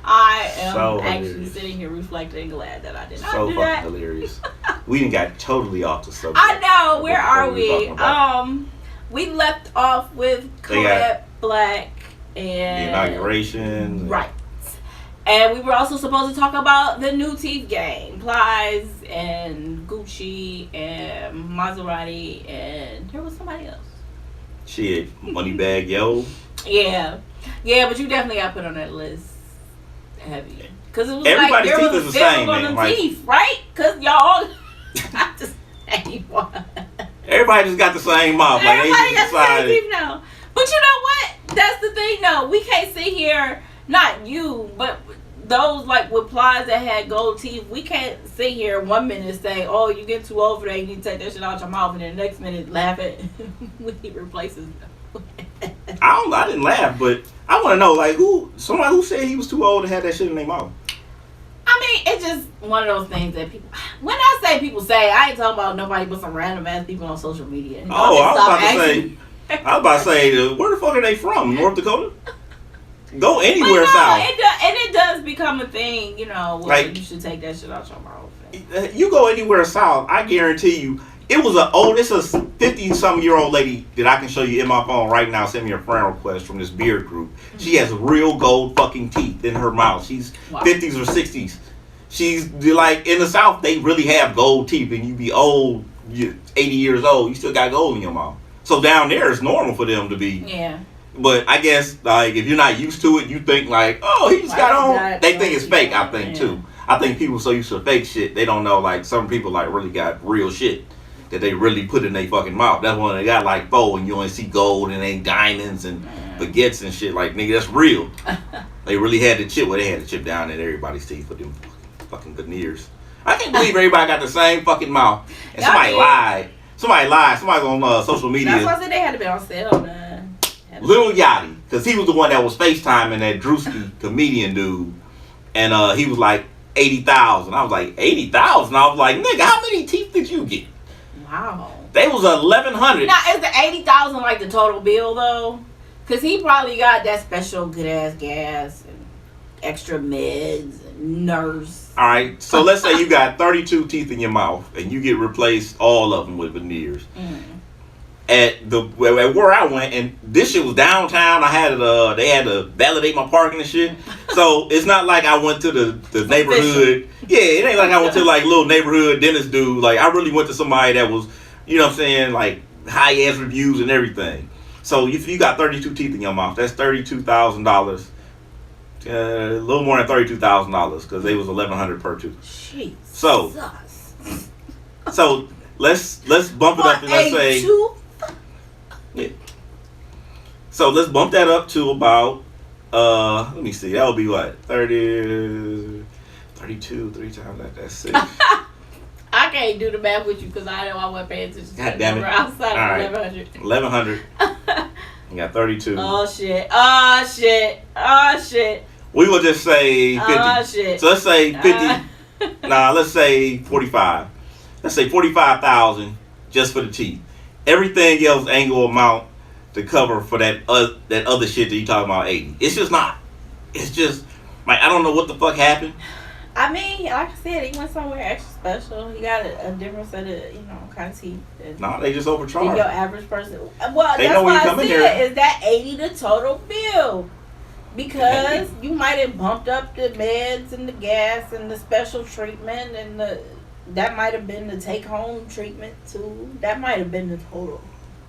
I am actually sitting here reflecting, glad that I did not do that. So fucking hilarious. We done got totally off the subject. I know. Where are we? We left off with Kodak Black and the inauguration. Right. And we were also supposed to talk about the new teeth game. Plies and Gucci and Maserati and there was somebody else. Shit. Moneybag Yo. Yeah. Yeah, but you definitely got put on that list heavy. Cause it was Everybody's like there teeth was is a the film same, on man. them Like, teeth, right? Cause y'all, I just ain't one. everybody just got the same mouth. Like, Everybody they got just the same decided. teeth now. But you know what? That's the thing, though. We can't sit here, not you, but those like with plies that had gold teeth. We can't sit here 1 minute and say, "Oh, you get too old for that. You need to take that shit out your mouth," and then the next minute laugh at when he replaces them. I didn't laugh, but I want to know, like, somebody who said he was too old to have that shit in their mouth. I mean, it's just one of those things that people. When I say people say, I ain't talking about nobody but some random ass people on social media. Oh, I was about to say, where the fuck are they from? North Dakota? Go anywhere south. It does become a thing, you know, where Like, you should take that shit out your mouth. You go anywhere south, I guarantee you, it's a 50-something-year-old lady that I can show you in my phone right now. Send me a friend request from this beard group. She has real gold fucking teeth in her mouth. She's 50s or 60s. She's like, in the South, they really have gold teeth, and you be old, you're 80 years old, you still got gold in your mouth. So down there, it's normal for them to be. Yeah. But I guess, like, if you're not used to it, you think, like, oh, he just got on. They think it's fake, I think, too. I think people so used to fake shit, they don't know, like, some people, like, really got real shit that they really put in their fucking mouth. That's when they got, like, four, and you only see gold and ain't diamonds and baguettes and shit. Like, nigga, that's real. They really had the chip. Well, they had the chip down in everybody's teeth with them fucking veneers. I can't believe everybody got the same fucking mouth. And somebody lied. Somebody on social media. That's why I said they had to be on sale, man. Lil Yachty, because he was the one that was FaceTiming that Drewski comedian dude. And he was like, 80,000. I was like, 80,000? I was like, nigga, how many teeth did you get? Wow. They was 1,100. Now, is the 80,000 like the total bill, though? Because he probably got that special good-ass gas and extra meds and nurse. All right, so let's say you got 32 teeth in your mouth and you get replaced all of them with veneers. At where I went, and this shit was downtown. They had to validate my parking and shit. So it's not like I went to the neighborhood. Yeah, it ain't like I went to like little neighborhood dentist dude. Like I really went to somebody that was, you know what I'm saying, like high ass reviews and everything. So if you got 32 teeth in your mouth, that's $32,000. A little more than $32,000 because they was $1,100 per tooth. Jeez. So let's bump it up and let's say. Yeah. So let's bump that up to about let me see, that would be what, 32, 3 times that, that's 6. I can't do the math with you because I know I wasn't paying attention to God the damn number it. outside All of right. 1,100. You got 32. Oh shit. We will just say 50. Oh shit. So let's say 50. Let's say 45. Let's say 45,000 just for the teeth. Everything else ain't gonna amount to cover for that other shit that you talking about 80. It's just not. It's just like I don't know what the fuck happened. I mean, like I said, he went somewhere extra special. He got a different set of kind of teeth. No, they just overcharged. Than your average person. Well, they that's why I said here. Is that 80 the total bill? Because you might have bumped up the meds and the gas and the special treatment and that might have been the take-home treatment too. That might have been the total.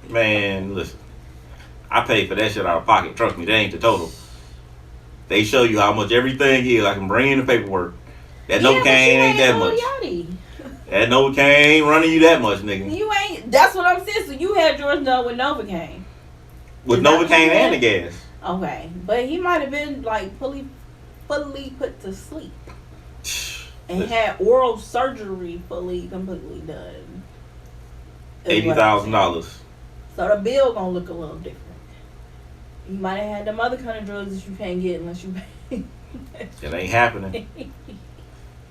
Man, listen. I paid for that shit out of pocket. Trust me, that ain't the total. They show you how much everything is. I can bring in the paperwork. That Novocaine ain't that much. That Novocaine ain't running you that much, nigga. You ain't. That's what I'm saying. So you had yours done with Novocaine. With Novocaine and the gas. Okay, but he might have been like fully put to sleep and had oral surgery completely done. $80,000. So the bill gonna look a little different. You might have had them other kind of drugs that you can't get unless you pay. It ain't happening.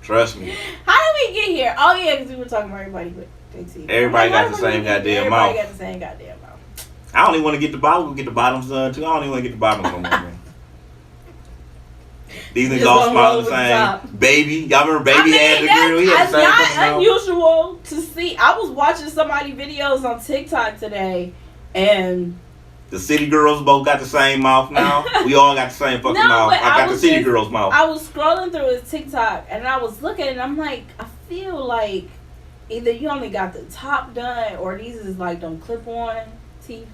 Trust me. How did we get here? Oh yeah, because we were talking about everybody with their teeth. Everybody got the same goddamn mouth. Everybody got the same goddamn mouth. I don't even want to get the bottom. We'll get the bottoms done too. I don't even want to get the bottoms no more, man. These niggas all smiling the same. Baby, y'all remember Baby had the girl? He had the same. It's not unusual to see. I was watching somebody videos on TikTok today, and the city girls both got the same mouth now. We all got the same fucking mouth. I got the city girls' mouth. I was scrolling through his TikTok, and I was looking, and I'm like, I feel like either you only got the top done, or these is like them clip-on teeth.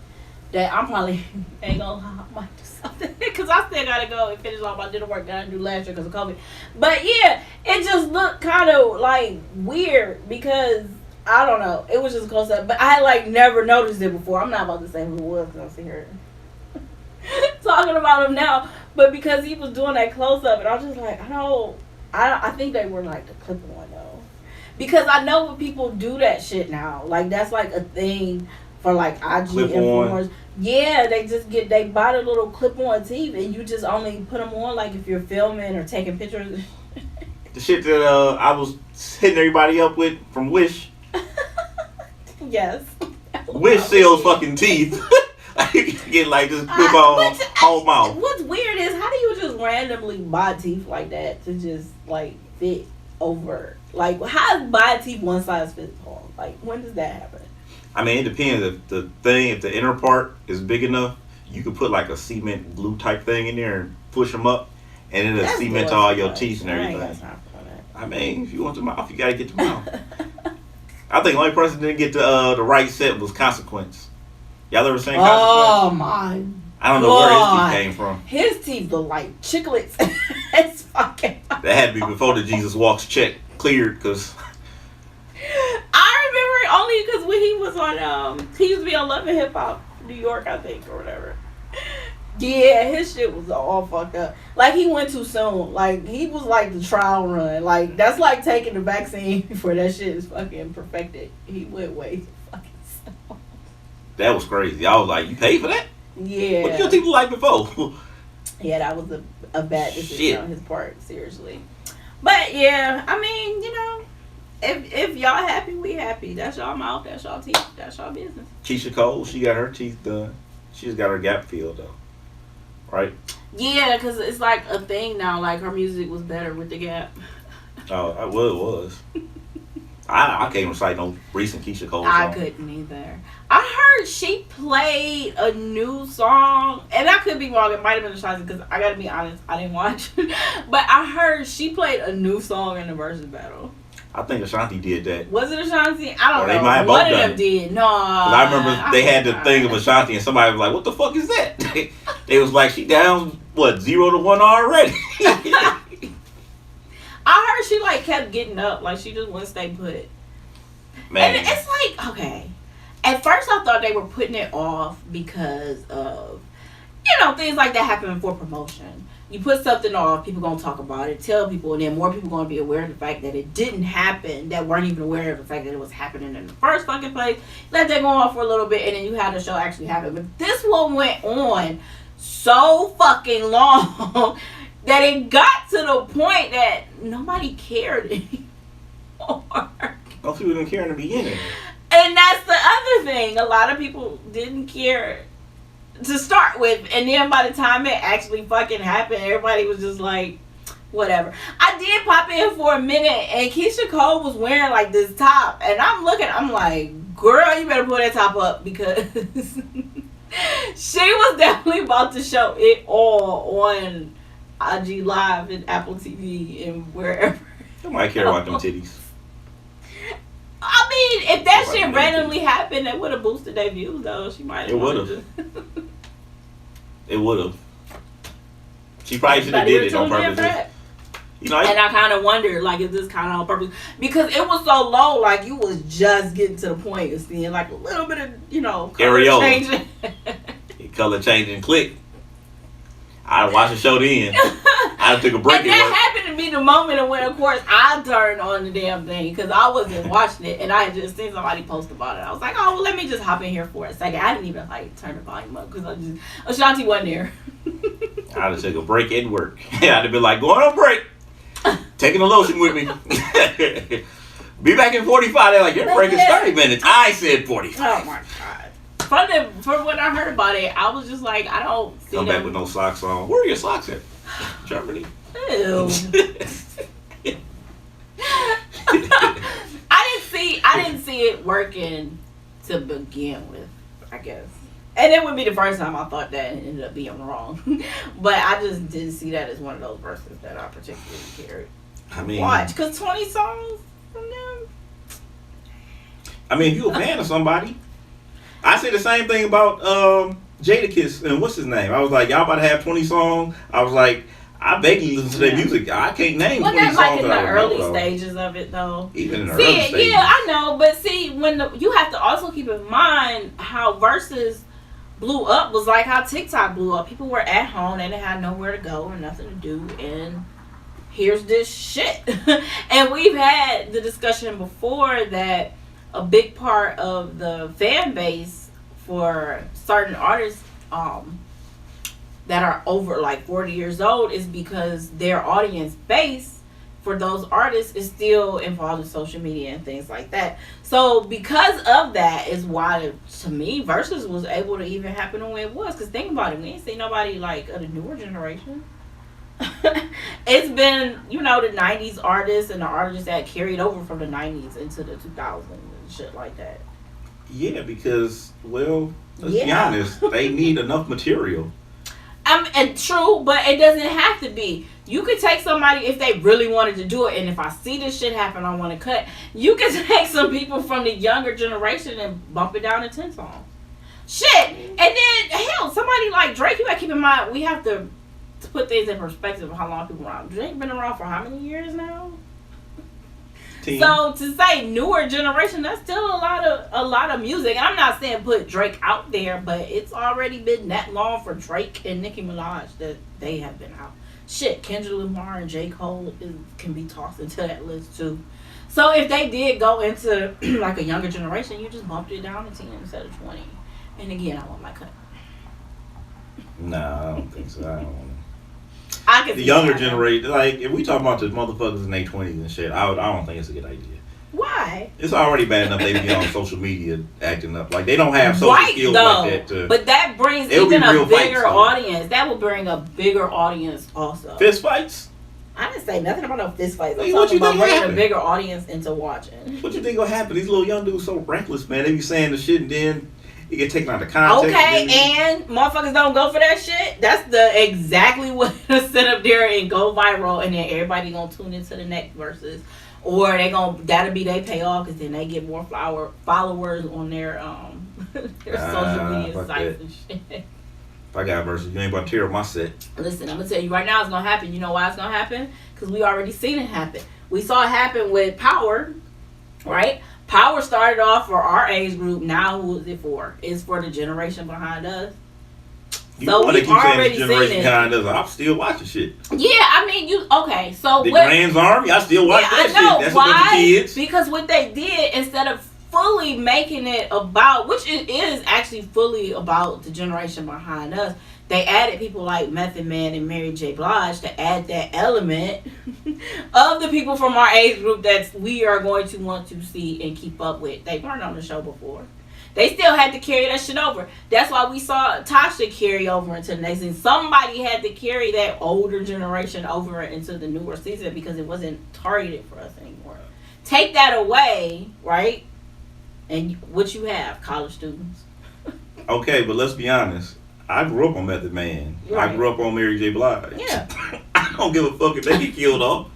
that I'm probably ain't gonna I might do something because I still gotta go and finish all my dinner work that I didn't do last year because of COVID. But yeah, it just looked kind of like weird because I don't know. It was just close up, but I had like never noticed it before. I'm not about to say who it was because I'm sitting here talking about him now, but because he was doing that close up, and I was just like, I think they were like the clip on though, because I know when people do that shit now, like that's like a thing for like IG influencers. Yeah, they buy the little clip on teeth, and you just only put them on like if you're filming or taking pictures. The shit that I was hitting everybody up with from Wish. Yes. Wish sells fucking teeth. You can get like this clip on whole mouth. What's weird is how do you just randomly buy teeth like that to just like fit over? Like how does buy teeth one size fits all? Like when does that happen? I mean, it depends. If the inner part is big enough, you could put like a cement glue type thing in there and push them up, and it'll cement all your teeth and everything. I mean, if you want the mouth, you gotta get the mouth. I think the only person that didn't get the right set was Consequence. Y'all ever seen Consequence? Oh my! I don't know where his teeth came from. His teeth look like chiclets. It's fucking. That had to be before the Jesus Walks check cleared, because I remember only because when he was on, he used to be on Love and Hip Hop New York, I think, or whatever. Yeah, his shit was all fucked up. Like he went too soon. Like he was like the trial run. Like that's like taking the vaccine before that shit is fucking perfected. He went way too fucking soon. That was crazy. I was like, you paid for that? Yeah. What did your teeth look like before? Yeah, that was a bad decision on his part. Seriously. But yeah, I mean, you know, if y'all happy, we happy. That's y'all mouth. That's y'all teeth. That's y'all business. Keisha Cole, she got her teeth done. She just got her gap filled though. Right? Yeah, because it's like a thing now. Like her music was better with the gap. Oh, well, it was. I can't recite no recent Keisha Cole song. I couldn't either. I heard she played a new song, and I could be wrong. It might have been Ashanti because I gotta be honest, I didn't watch. But I heard she played a new song in the versus battle. I think Ashanti did that. Was it Ashanti? I don't know. They might have One both of done them it. did. No. I remember they had the thing of Ashanti, and somebody was like, "What the fuck is that?" They was like, "She down 0-1 already." I heard she like kept getting up, like she just wouldn't stay put. Man. And it's like, okay. At first I thought they were putting it off because of, you know, things like that happen for promotion. You put something off, people gonna talk about it, tell people, and then more people gonna be aware of the fact that it didn't happen, that weren't even aware of the fact that it was happening in the first fucking place. Let that go on for a little bit, and then you had the show actually happen. But this one went on so fucking long that it got to the point that nobody cared anymore. Most people didn't care in the beginning. And that's the other thing. A lot of people didn't care to start with. And then by the time it actually fucking happened, everybody was just like, whatever. I did pop in for a minute, and Keisha Cole was wearing like this top. And I'm like, girl, you better pull that top up because she was definitely about to show it all on IG Live and Apple TV and wherever. Nobody care about them titties. I mean, if that shit randomly happened, it would have boosted their views, though. She might have. It would have. It would have. She probably should have did it on purpose. You know, and I kind of wonder, like, is this kind of on purpose? Because it was so low, like, you was just getting to the point of seeing, like, a little bit of, you know, color changing. Color changing, click. I watched the show then. I took a break. And that happened to be the moment when, of course, I turned on the damn thing because I wasn't watching it, and I had just seen somebody post about it. I was like, oh, well, let me just hop in here for a second. I didn't even like turn the volume up because Ashanti wasn't there. I'd have took a break at work. I'd have been like, going on break, taking a lotion with me. Be back in 45. They're like, your break is 30 minutes. I said 45. Oh my god. From when I heard about it, I was just like, I don't see Come back with no socks on. Where are your socks at? Germany. Ew. I didn't see it working to begin with, I guess. And it would be the first time I thought that and ended up being wrong. But I just didn't see that as one of those verses that I particularly cared. I mean, watch, because 20 songs from them. I mean, if you a fan of somebody, I say the same thing about Jadakiss and what's his name? I was like, y'all about to have 20 songs. I was like, I vaguely listen to their music. I can't name 20 songs. Wasn't that like in the early stages of it though? Even in the early stages. Yeah, I know, but see, you have to also keep in mind how Versus blew up was like how TikTok blew up. People were at home and they had nowhere to go and nothing to do, and here's this shit. And we've had the discussion before that a big part of the fan base for certain artists that are over like 40 years old is because their audience base for those artists is still involved in social media and things like that. So because of that is why, to me, Versus was able to even happen the way it was. Because think about it, we ain't seen nobody like of the newer generation. It's been, the 90s artists and the artists that carried over from the 90s into the 2000s and shit like that. Yeah, because, well, let's be honest, they need enough material. And true, but it doesn't have to be. You could take somebody if they really wanted to do it, and if I see this shit happen, I want to cut. You could take some people from the younger generation and bump it down to 10 songs. Shit, and then hell, somebody like Drake. You gotta keep in mind we have to put things in perspective of how long people around. Drake been around for how many years now? 10. So to say newer generation, that's still a lot of music. And I'm not saying put Drake out there, but it's already been that long for Drake and Nicki Minaj that they have been out. Shit, Kendrick Lamar and J. Cole can be tossed into that list too. So if they did go into like a younger generation, you just bumped it down to 10 instead of 20. And again, I want my cut. Nah, I don't think so. I don't want to. The younger generation, like, if we talk about the motherfuckers in their 20s and shit, I don't think it's a good idea. Why? It's already bad enough they be on social media acting up. Like, they don't have social skills like that. But that brings even a bigger audience. That will bring a bigger audience also. Fist fights? I didn't say nothing about no fist fights. I'm what talking you about bringing happen? a bigger audience into watching. What you think gonna happen? These little young dudes so reckless, man. They be saying the shit and then it get taken out of context. Okay, and motherfuckers don't go for that shit. That's exactly what sit up there and go viral, and then everybody gonna tune into the next Versus, or that'll be they payoff because then they get more followers on their social media sites and shit. If I got Versus, you ain't about to tear up my set. Listen, I'm gonna tell you right now, it's gonna happen. You know why it's gonna happen? Because we already seen it happen. We saw it happen with Power, right? Power started off for our age group. Now who is it for? It's for the generation behind us. So we've already seen it. Behind us, I'm still watching shit. Yeah, I mean, okay. So the Grand's Army, I still watch that shit. That's why? A bunch of kids. Because what they did, instead of fully making it about, which it is actually fully about the generation behind us, they added people like Method Man and Mary J. Blige to add that element of the people from our age group that we are going to want to see and keep up with. They weren't on the show before. They still had to carry that shit over. That's why we saw Tasha carry over into the next season. Somebody had to carry that older generation over into the newer season because it wasn't targeted for us anymore. Take that away, right? And what you have, college students. Okay, but let's be honest. I grew up on Method Man. Right. I grew up on Mary J. Blige. Yeah. I don't give a fuck if they get killed off.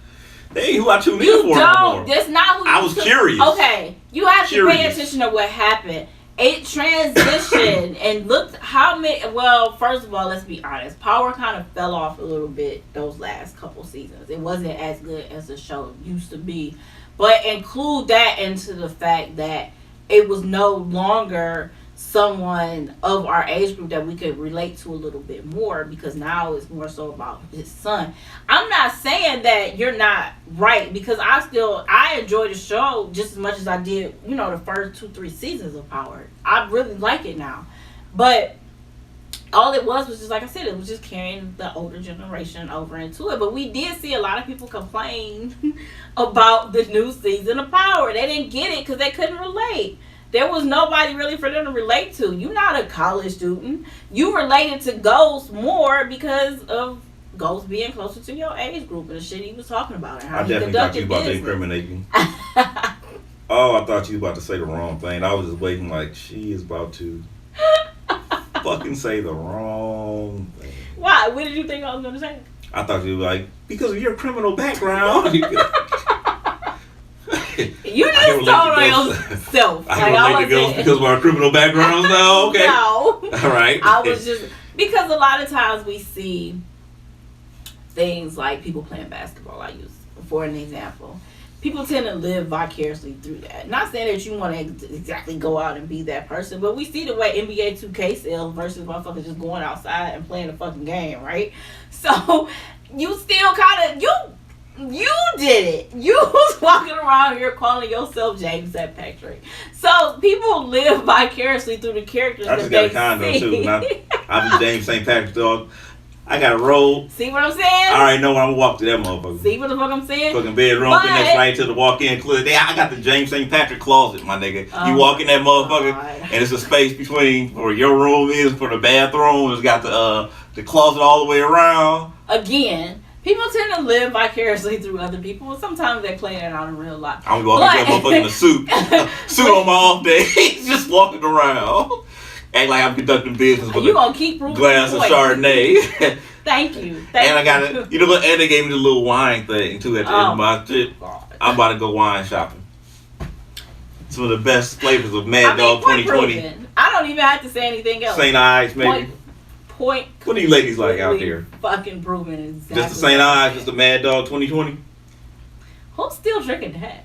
They ain't who I tune in for no more. That's not who I was curious. Okay. You have to pay attention to what happened. It transitioned and looked how many. Well, first of all, let's be honest. Power kind of fell off a little bit those last couple seasons. It wasn't as good as the show used to be. But include that into the fact that it was no longer someone of our age group that we could relate to a little bit more, because now it's more so about his son. I'm not saying that you're not right, because I enjoy the show just as much as I did, the first 2-3 seasons of Power. I really like it now. But all it was just, like I said, it was just carrying the older generation over into it. But we did see a lot of people complain about the new season of Power. They didn't get it because they couldn't relate. There was nobody really for them to relate to. You're not a college student. You related to Ghost more because of Ghost being closer to your age group and the shit he was talking about and how he conducted business. I definitely thought you about to incriminate me. I thought you were about to say the wrong thing. I was just waiting like she is about to fucking say the wrong thing. Why? What did you think I was going to say? I thought you were like, because of your criminal background. You just told on yourself. I can relate to girls because of our criminal backgrounds now. Okay. No. Right. I was just because a lot of times we see things like people playing basketball. I use for an example. People tend to live vicariously through that. Not saying that you want to exactly go out and be that person, but we see the way NBA 2K sells versus motherfuckers just going outside and playing a fucking game, right? So you still kind of you did it. You was walking around here calling yourself James St. Patrick. So people live vicariously through the characters. I just got a condo too. I'm James St. Patrick dog. I got a robe. See what I'm saying? I already know when I'm gonna walk through that motherfucker. See what the fuck I'm saying? Fucking bedroom, open next right to the walk-in closet. I got the James St. Patrick closet, my nigga. You walk in that motherfucker, and it's a space between where your room is for the bathroom. It's got the closet all the way around. Again, people tend to live vicariously through other people. Sometimes they play it out in real life. I'm walking that motherfucker in a suit on my off day, just walking around. Act like I'm conducting business with you gonna keep glass of Chardonnay. Thank you. And I got it. You know what? And they gave me the little wine thing too at the end of my trip. God. I'm about to go wine shopping. Some of the best flavors of Mad Dog 2020. Proven. I don't even have to say anything else. St. Ives, maybe. Point. What do you ladies like out there? Fucking proven exactly. Just the St. Ives, just the Mad Dog 2020. Who's still drinking that?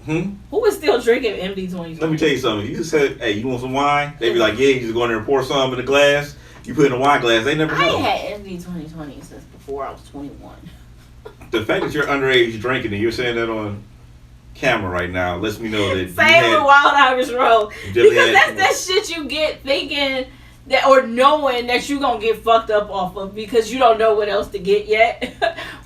Who is still drinking MD 2020? Let me tell you something. You just said, hey, you want some wine? They be like, yeah, you just go in there and pour some in a glass. You put it in a wine glass. They never know. I ain't had MD 2020 since before I was 21. The fact that you're underage drinking and you're saying that on camera right now lets me know that same with Wild Irish Road. Because that's that shit you get thinking that or knowing that you gonna get fucked up off of because you don't know what else to get yet.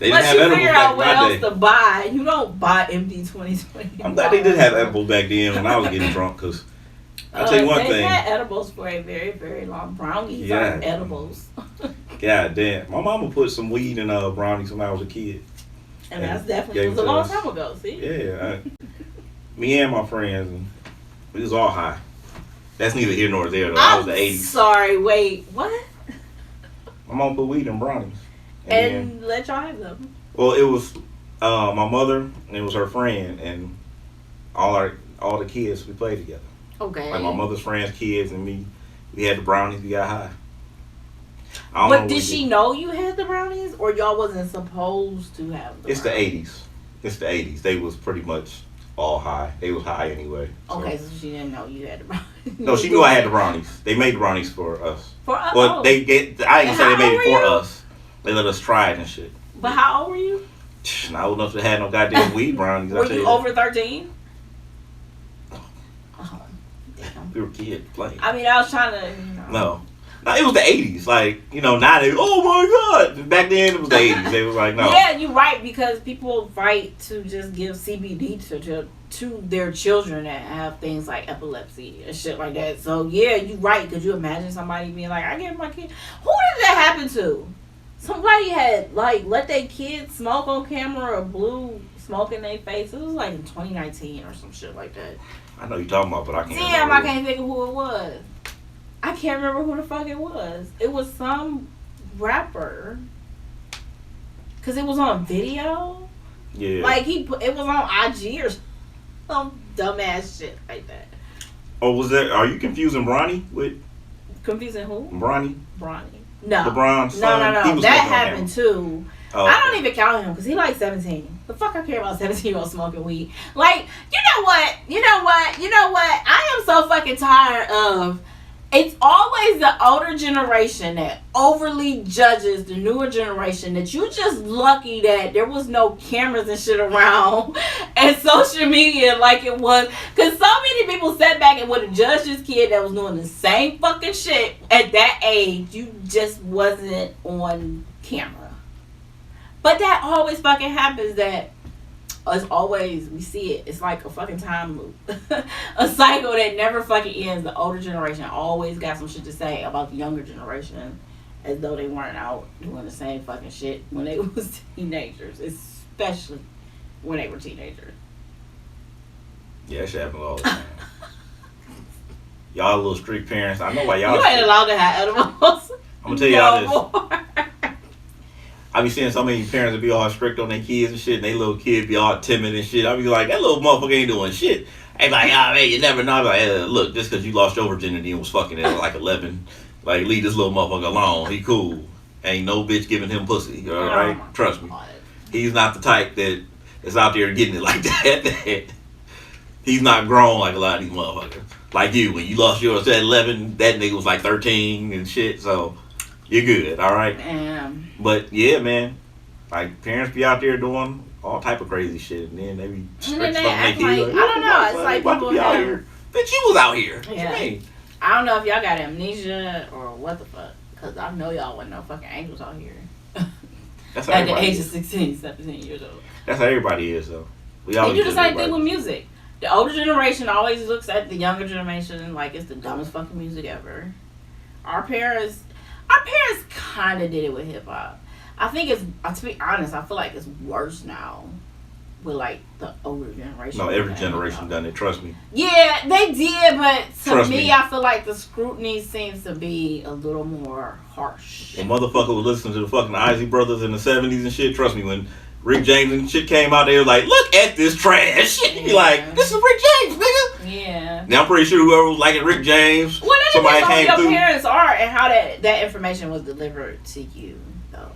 Once you figure out what else to buy, you don't buy MD 2020. I'm glad they did have edibles back then when I was getting drunk because I'll tell you one thing. They had edibles for a very, very long. Brownies are edibles. God damn. My mama put some weed in brownies when I was a kid. And that's definitely was a long time ago, see? Yeah. Me and my friends, and we was all high. That's neither here nor there, though. I was the 80s. Sorry, wait, what? My mom put weed in brownies. And let y'all have them. Well, it was my mother, and it was her friend, and all the kids, we played together. Okay. Like my mother's friends' kids and me. We had the brownies, we got high. But did she know you had the brownies, or y'all wasn't supposed to have the It's brownies? It's the 80s. They was pretty much all high. They was high anyway. So. Okay, so she didn't know you had the brownies. No, she knew I had the brownies. They made the brownies for us. For us? Well, I didn't say they made it for us. They let us try it and shit. But how old were you? Not old enough to have no goddamn weed brownies. Were you over 13? Oh, damn. We were kids playing. I mean, I was trying to, No, it was the 80s. Like, now they, oh my God. Back then, it was the 80s. They was like, no. Yeah, you're right, because people fight to just give CBD to their children that have things like epilepsy and shit like that. So, yeah, you're right. Could you imagine somebody being like, I give my kid... Who did that happen to? Somebody had, let their kid smoke on camera or blew smoke in their face. It was like in 2019 or some shit like that. I know you're talking about, but I can't remember. Damn, I can't think of who it was. I can't remember who the fuck it was. It was some rapper. Because it was on video. Yeah. It was on IG or some dumbass shit like that. Oh, are you confusing Bronny with? Confusing who? Bronny. No. LeBron's son. No. That happened too. Oh, I don't even count him because he like 17. The fuck I care about 17-year-olds smoking weed. You know what? I am so fucking tired of. It's always the older generation that overly judges the newer generation, that you just lucky that there was no cameras and shit around and social media like it was. Because so many people sat back and would have judged this kid that was doing the same fucking shit at that age. You just wasn't on camera. But that always fucking happens, that as always, we see it. It's like a fucking time loop. A cycle that never fucking ends. The older generation always got some shit to say about the younger generation, as though they weren't out doing the same fucking shit when they was teenagers, especially when they were teenagers. Yeah, that shit happens all the time. Y'all little strict parents. I know why y'all. You ain't allowed to have edibles. I'm gonna tell y'all this. I be seeing so many parents that be all strict on their kids and shit, and they little kids be all timid and shit. I be like, that little motherfucker ain't doing shit. Ain't like, man, you never know. I be like, look, just because you lost your virginity and was fucking at like 11, Like, leave this little motherfucker alone. He cool. Ain't no bitch giving him pussy. All right, trust me. He's not the type that is out there getting it like that. He's not grown like a lot of these motherfuckers. Like you, when you lost yours at 11, that nigga was like 13 and shit. So you're good. All right. Damn. But yeah, man. Like, parents be out there doing all type of crazy shit, and then they be and they act like, I don't know. It's like people out here. Bitch, you was out here. Yeah. What you mean? I don't know if y'all got amnesia or what the fuck. Because I know y'all wasn't no fucking angels out here. That's how at the age of 16, 17 years old. That's how everybody is, though. We always do the same thing with music. The older generation always looks at the younger generation like it's the dumbest fucking music ever. Our parents kind of did it with hip hop. I think it's, to be honest, I feel like it's worse now with like the older generation. No, every generation done it. Trust me. Yeah, they did, but to me, I feel like the scrutiny seems to be a little more harsh. The motherfucker was listening to the fucking Isley Brothers in the 70s and shit. Trust me, when Rick James and shit came out, they were like, "Look at this trash." You be like, "This is Rick James, nigga." Yeah. Now I'm pretty sure whoever was liking Rick James, well, that depends on who your parents are and how that information was delivered to you, though.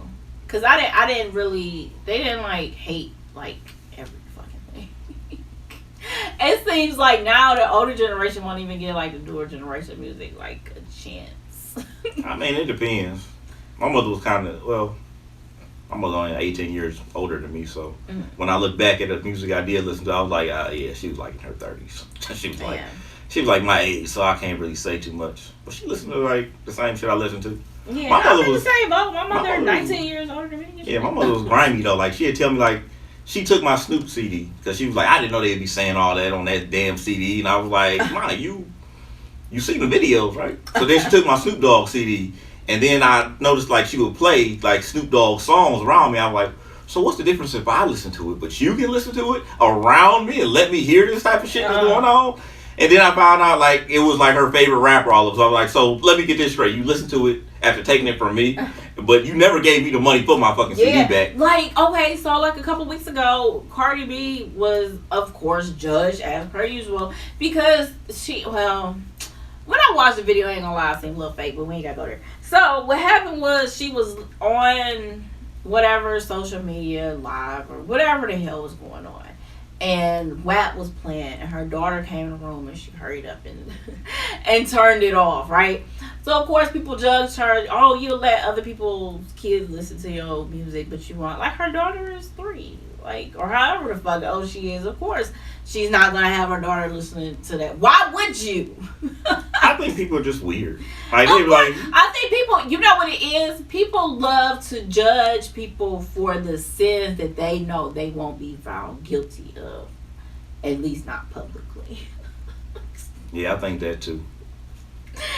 Because I didn't really, they didn't like hate like every fucking thing. It seems like now the older generation won't even get like the newer generation music like a chance. I mean, it depends. My mother was kind of, well, my mother only 18 years older than me, so when I look back at the music I did listen to, I was like, yeah, she was like in her 30s. She was like my age, so I can't really say too much. But she listened to like the same shit I listened to. Yeah, my mother was the same boat. My mother 19 years older than me. Yeah, my mother was grimy though. Like, she'd tell me, like, she took my Snoop CD because she was like, I didn't know they'd be saying all that on that damn CD, and I was like, Ma, you seen the videos, right? So then she took my Snoop Dogg CD, and then I noticed like she would play like Snoop Dogg songs around me. I was like, so what's the difference if I listen to it, but you can listen to it around me and let me hear this type of shit that's going on? And then I found out like it was like her favorite rapper all of. So I was like, so let me get this straight. You listen to it after taking it from me, but you never gave me the money for my fucking CD back. Like, okay, so like a couple weeks ago, Cardi B was of course judged as per usual because when I watched the video, I ain't gonna lie, it seemed a little fake, but we ain't gotta go there. So what happened was she was on whatever social media live or whatever the hell was going on, and WAP was playing, and her daughter came in the room and she hurried up and and turned it off, right? So of course people judged her. Oh, you let other people's kids listen to your music, but you want, like, her daughter is 3, like, or however the fuck old she is. Of course she's not gonna have her daughter listening to that. Why would you? I think people are just weird. Like, they like, I think people, you know what it is? People love to judge people for the sins that they know they won't be found guilty of, at least not publicly. Yeah, I think that too.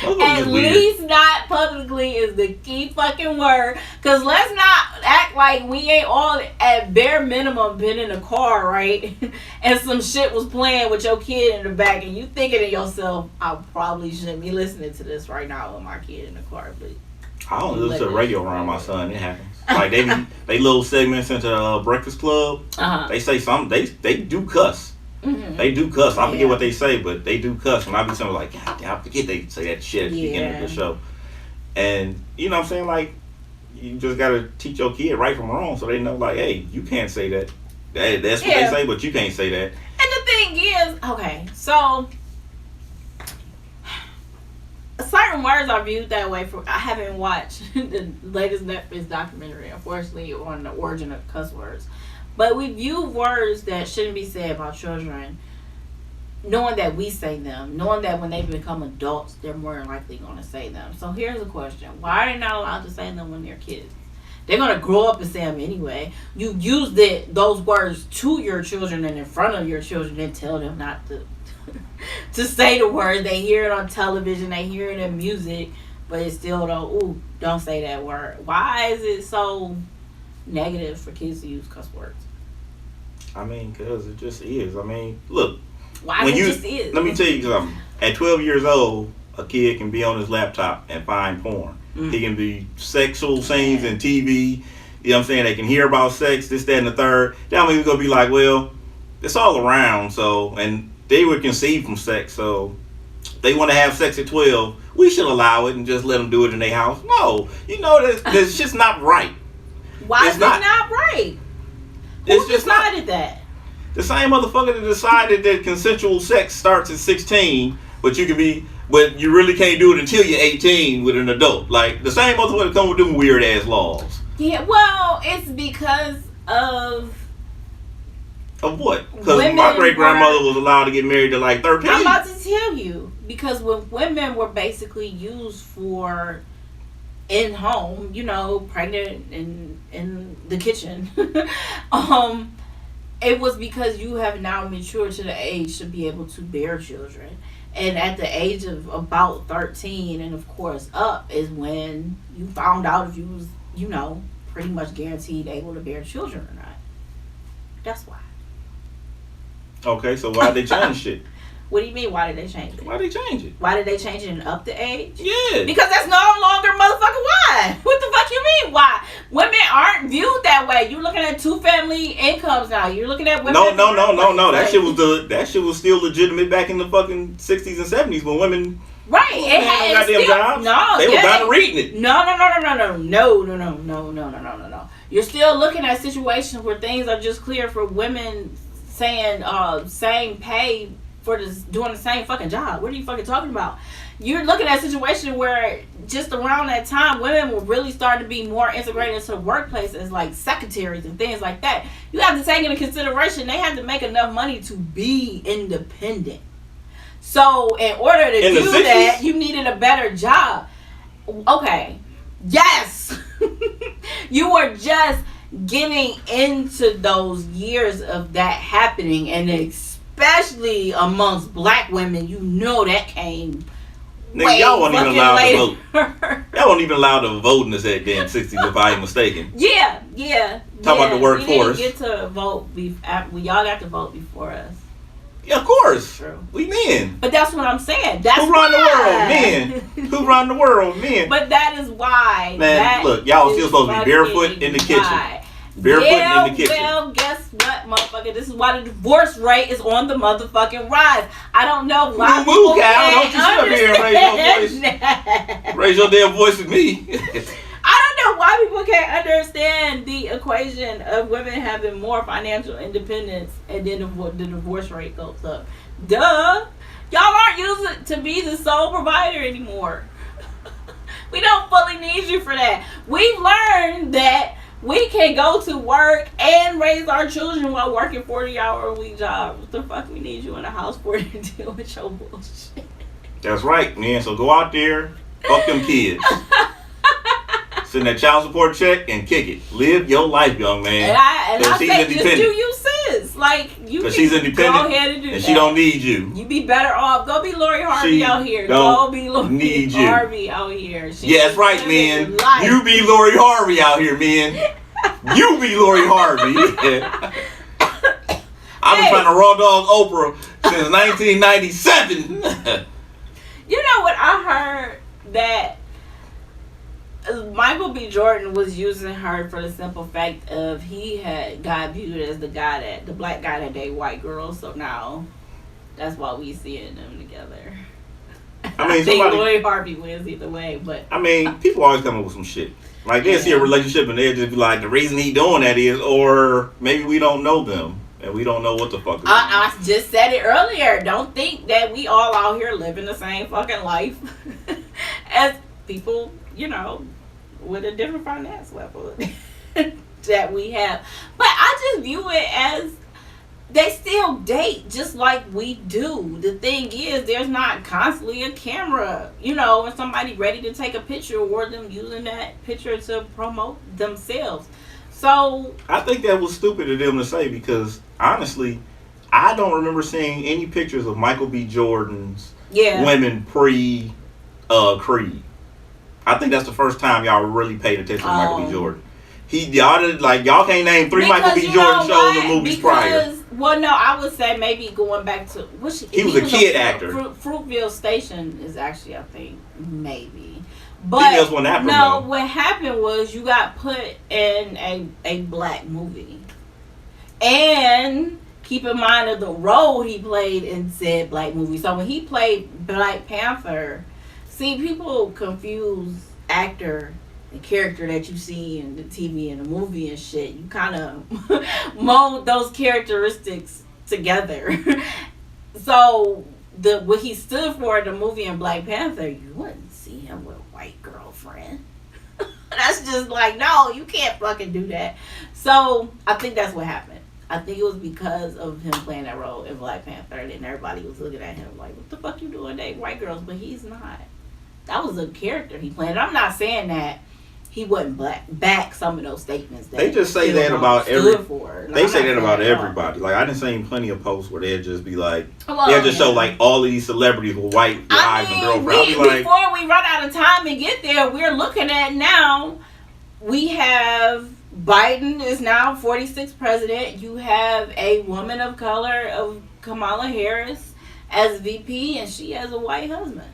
At least not publicly is the key fucking word. Because let's not act like we ain't all at bare minimum been in a car, right? And some shit was playing with your kid in the back, and you thinking to yourself, I probably shouldn't be listening to this right now with my kid in the car. But I don't listen to the radio around my son. It happens. Like, they little segments into Breakfast Club. They say something. They do cuss. Mm-hmm. They do cuss. I forget what they say, but they do cuss. When I be something like, God damn, I forget they say that shit at the beginning of the show. And you know what I'm saying? Like, you just gotta teach your kid right from wrong, so they know, like, hey, you can't say that. That's what they say, but you can't say that. And the thing is, okay, so certain words are viewed that way. I haven't watched the latest Netflix documentary, unfortunately, on the origin of cuss words. But we view words that shouldn't be said about children, knowing that we say them, knowing that when they become adults, they're more likely going to say them. So here's a question. Why are they not allowed to say them when they're kids? They're going to grow up and say them anyway. You use those words to your children and in front of your children and tell them not to say the word. They hear it on television. They hear it in music. But it's still, don't say that word. Why is it so negative for kids to use cuss words? I mean, because it just is. I mean, look. Why it just is? Let me tell you something. At 12 years old, a kid can be on his laptop and find porn. He can be sexual scenes and TV. You know what I'm saying? They can hear about sex, this, that, and the third. That means going to be like, well, it's all around. So, and they were conceived from sex. So, They want to have sex at 12. We should allow it and just let them do it in their house. No, you know that's just not right. Why is it not right? Who decided that? The same motherfucker that decided that consensual sex starts at 16, but you really can't do it until you're 18 with an adult. Like the same motherfucker that come with them weird ass laws. Yeah, well, it's because of what? Because my great grandmother was allowed to get married to like 13. I'm about to tell you, because when women were basically used for in home, pregnant in the kitchen, it was because you have now matured to the age to be able to bear children. And at the age of about 13 and of course up is when you found out if you was, pretty much guaranteed able to bear children or not. That's why. Okay, so why did they change shit? What do you mean, why did they change it? Why did they change it? Why did they change it and up the age? Yeah. Because that's no longer motherfucking why. What the fuck you mean why? Women aren't viewed that way. You're looking at 2 family incomes now. You're looking at women. No. That shit was still legitimate back in the fucking 60s and 70s when women. Right. It had goddamn jobs. No. They were kind of reading it. No. You're still looking at situations where things are just clear for women saying same pay for doing the same fucking job. What are you fucking talking about? You're looking at a situation where just around that time, women were really starting to be more integrated into the workplace as like secretaries and things like that. You have to take into consideration they had to make enough money to be independent. So in order to do that, you needed a better job. Okay. Yes. You were just getting into those years of that happening, and especially amongst black women, that came Nigga, y'all weren't even allowed to vote. Y'all weren't even allowed to vote in this damn 60s if I ain't mistaken. Yeah. Talk about the workforce. We didn't get to vote. Y'all got to vote before us. Yeah, of course. True. We men. But that's what I'm saying. That's who run the world? Men. Who run the world? Men. But that is why. Man, look, y'all still supposed to be barefoot in the kitchen. Barefoot in the kitchen. Well, guess what, motherfucker? This is why the divorce rate is on the motherfucking rise. I don't know why people can't Don't you sit up here and raise your voice. Raise your damn voice at me. I don't know why people can't understand the equation of women having more financial independence and then the divorce rate goes up. Duh. Y'all aren't used to be the sole provider anymore. We don't fully need you for that. We've learned that we can go to work and raise our children while working 40-hour-a-week jobs. What the fuck we need you in the house for to deal with your bullshit? That's right, man. So go out there, fuck them kids. Send that child support check and kick it. Live your life, young man. And I say just do you sis. Like, you can she's independent, go ahead and do and that. she don't need you. You be better off. Go be Lori Harvey out here. Go be Lori Harvey out here. Yeah, that's right, man. You be Lori Harvey out here, man. You be Lori Harvey. I've been trying to raw dog Oprah since 1997. You know what I heard? That Michael B. Jordan was using her for the simple fact of he had got viewed as the black guy that dated white girls, so now that's why we seeing them together. I mean, think Lori Harvey wins either way, but I mean, people always come up with some shit. Like they'll see a relationship and they'll just be like, the reason he doing that is, or maybe we don't know them and we don't know what the fuck. I just said it earlier. Don't think that we all out here living the same fucking life as people, with a different finance level that we have. But I just view it as they still date just like we do. The thing is, there's not constantly a camera, and somebody ready to take a picture or them using that picture to promote themselves. So I think that was stupid of them to say because honestly, I don't remember seeing any pictures of Michael B. Jordan's women pre Creed. I think that's the first time y'all really paid attention to Michael B. Jordan. Y'all can't name 3 Michael B. Jordan shows or movies prior. Well, no, I would say maybe going back to he was a kid actor. Fruitville Station is actually, I think, maybe. But what happened was you got put in a black movie, and keep in mind of the role he played in said black movie. So when he played Black Panther, see, people confuse actor and character that you see in the TV and the movie and shit. You kind of mold those characteristics together. So what he stood for in the movie in Black Panther, you wouldn't see him with a white girlfriend. That's just like, no, you can't fucking do that. So I think that's what happened. I think it was because of him playing that role in Black Panther, and then everybody was looking at him like, what the fuck you doing dating white girls? But he's not. That was a character he played. I'm not saying that he wouldn't back some of those statements. That they just say that about They say that about everybody. Like, I done seen plenty of posts where they'll just be like, they'll just show like all of these celebrities with white wives and girlfriends. Before we run out of time and get there, we're looking at now. We have Biden is now 46th president. You have a woman of color of Kamala Harris as VP, and she has a white husband.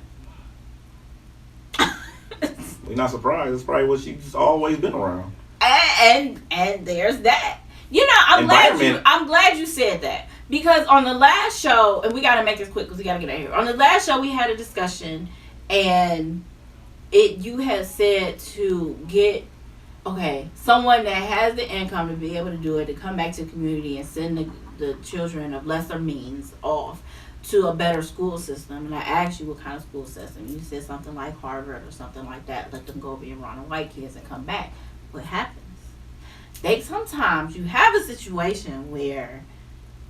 We're not surprised. It's probably what she's always been around. And there's that. You know, I'm glad you said that, because on the last show, and we got to make this quick because we got to get out of here. On the last show, we had a discussion, and you had said to get someone that has the income to be able to do it, to come back to the community and send the children of lesser means off to a better school system. And I asked you what kind of school system. You said something like Harvard or something like that. Let them go be around the white kids and come back. What happens? Sometimes you have a situation where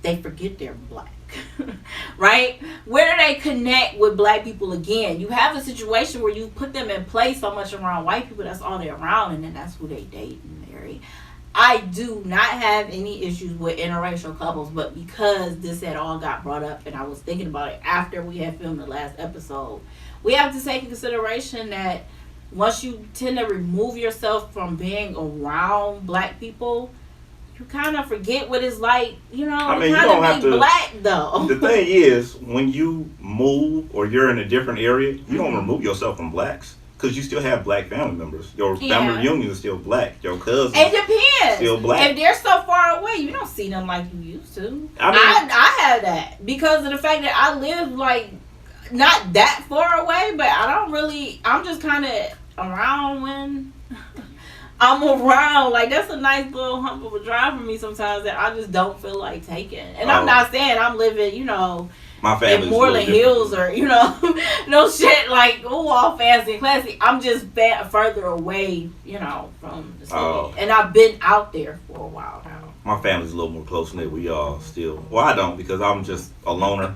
they forget they're black. Right? Where do they connect with black people again? You have a situation where you put them in place so much around white people, that's all they're around, and then that's who they date and marry. I do not have any issues with interracial couples, but because this had all got brought up and I was thinking about it after we had filmed the last episode, we have to take in consideration that once you tend to remove yourself from being around black people, you kind of forget what it's like, you know, I mean, you don't have to, black, though. The thing is, when you move or you're in a different area, you don't remove yourself from blacks. Because you still have black family members. Your family reunion is still black. Your cousins it depends. Still black. If they're so far away, you don't see them like you used to. I have that because of the fact that I live like not that far away, but I'm just kind of around when I'm around. Like, that's a nice little hump of a drive for me sometimes that I just don't feel like taking. And I'm not saying I'm living, you know, my family in Moreland Hills or, you know, no shit like, all fancy and classy. I'm just further away, you know, from the city. And I've been out there for a while now. My family's a little more close-knit. We all still, well, I don't, because I'm just a loner,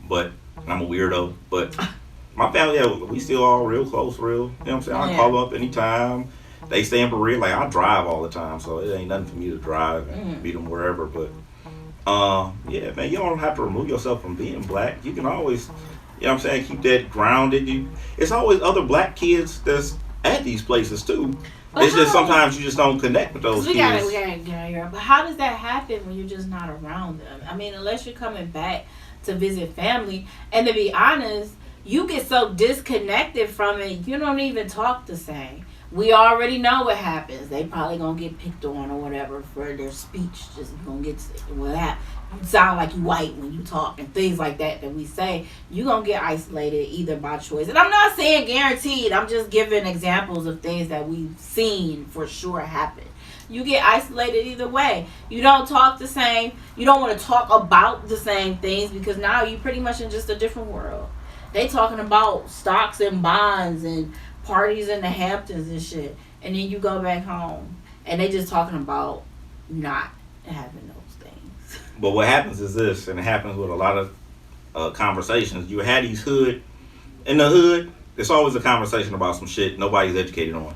but I'm a weirdo. But my family, we still all real close, you know what I'm saying? I call them up anytime. They stay in Berea. Like, I drive all the time, so it ain't nothing for me to drive and meet them wherever, but yeah, man, you don't have to remove yourself from being black. You can always, you know what I'm saying, keep that grounded. It's always other black kids that's at these places too. It's just sometimes you just don't connect with those kids. We gotta get out here. But how does that happen when you're just not around them? I mean, unless you're coming back to visit family, and to be honest, you get so disconnected from it, you don't even talk the same. We already know what happens. They probably gonna get picked on or whatever for their speech. Just gonna get that. You sound like you white when you talk and things like that we say. You gonna get isolated either by choice. And I'm not saying guaranteed. I'm just giving examples of things that we've seen for sure happen. You get isolated either way. You don't talk the same. You don't want to talk about the same things because now you pretty much in just a different world. They talking about stocks and bonds and parties in the Hamptons and shit, and then you go back home and they just talking about not having those things. But what happens is this, and it happens with a lot of conversations. You had these in the hood, it's always a conversation about some shit nobody's educated on.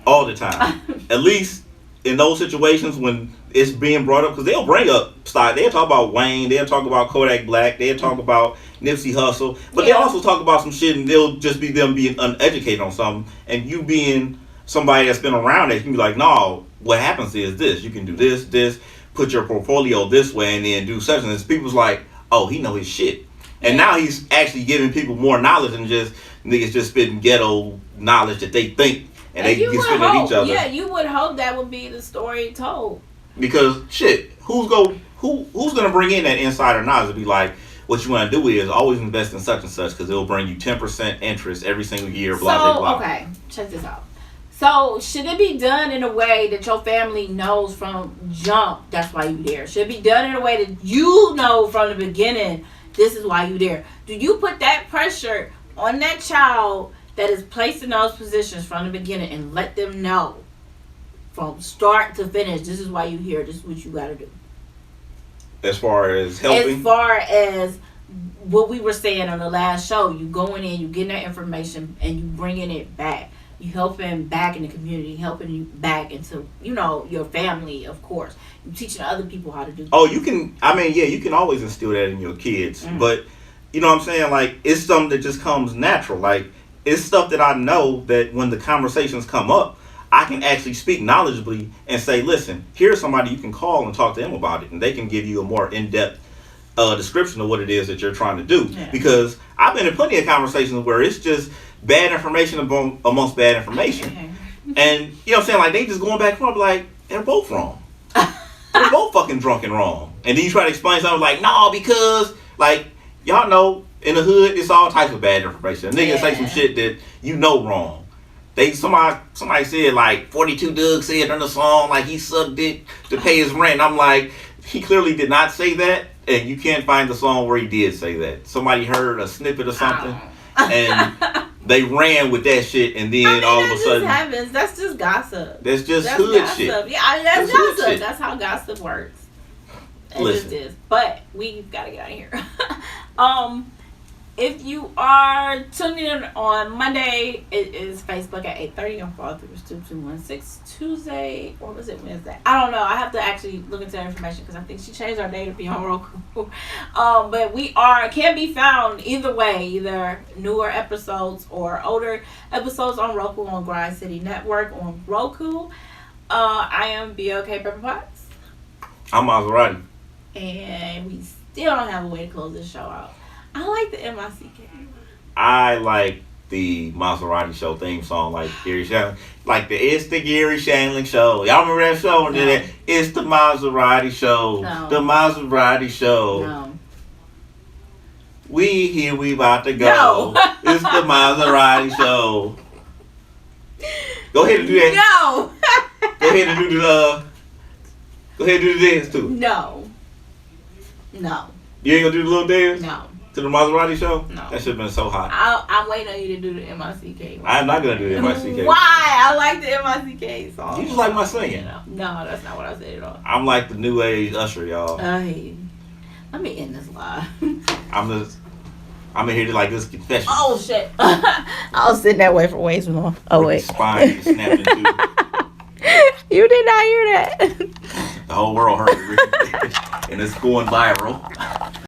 All the time. At least in those situations when it's being brought up, because they'll bring up stock. They'll talk about Wayne, they'll talk about Kodak Black, they'll talk about Nipsey Hussle, but they also talk about some shit, and they'll just be them being uneducated on something, and you being somebody that's been around it, you can be like, no, what happens is this, you can do this, put your portfolio this way, and then do such and this. People's like, oh, he know his shit. And now he's actually giving people more knowledge than just niggas just spitting ghetto knowledge that they think, and they get spitting at each other. Yeah, you would hope that would be the story told. Because shit, who's who's gonna bring in that insider knowledge to be like, what you want to do is always invest in such and such because it'll bring you 10% interest every single year. Blah blah blah. Okay, check this out. So should it be done in a way that your family knows from jump? That's why you there. Should it be done in a way that you know from the beginning? This is why you there. Do you put that pressure on that child that is placed in those positions from the beginning and let them know from start to finish? This is why you here. This is what you got to do. As far as helping? As far as what we were saying on the last show, you going in, you getting that information, and you bringing it back. You helping back in the community, helping you back into, your family, of course. You teaching other people how to do things. Oh, you can, you can always instill that in your kids. Mm. But, you know what I'm saying? Like, it's something that just comes natural. Like, it's stuff that I know that when the conversations come up, I can actually speak knowledgeably and say, listen, here's somebody you can call and talk to them about it. And they can give you a more in-depth description of what it is that you're trying to do. Yeah. Because I've been in plenty of conversations where it's just bad information amongst bad information. And, you know what I'm saying? Like, they just going back and forth like, they're both wrong. They're both fucking drunk and wrong. And then you try to explain something like, no, because, like, y'all know, in the hood, it's all types of bad information. Niggas say some shit that you know wrong. Somebody said like 42 Doug said on the song like he sucked dick to pay his rent. I'm like, he clearly did not say that, and you can't find the song where he did say that. Somebody heard a snippet or something, and they ran with that shit, and then all of a sudden, that just happens. That's just gossip. That's hood gossip. shit. Yeah, that's gossip. That's how gossip works. It Listen. just is. But we've got to get out of here. If you are tuning in on Monday, it is Facebook at 8:30 on Fall Through 2216. Tuesday, or was it Wednesday? I don't know. I have to actually look into that information because I think she changed our day to be on Roku. But we can be found either way, either newer episodes or older episodes on Roku, on Grind City Network, on Roku. I am BLK Pepper Potts. I'm Maserati. And we still don't have a way to close this show out. I like the MICK. I like the Maserati Show theme song, like Gary Shandling. Like it's the Gary Shandling Show. Y'all remember that show? No. It's the Maserati Show. No. The Maserati Show. No. We here, we about to go. No. It's the Maserati Show. Go ahead and do that. No. Go ahead and do the. Go ahead and do the dance too. No. You ain't gonna do the little dance? No. To the Maserati Show? No. That should have been so hot. I'm waiting on you to do the MICK. I'm not going to do the MICK. Why? I like the MICK song. You just like my singing. No, that's not what I said at all. I'm like the new age Usher, y'all. Let me end this live. I'm in here to like this confession. Oh, shit. I was sitting that way for way too long. Oh, wait. Spine snapping too. You did not hear that. The whole world heard it. And it's going viral.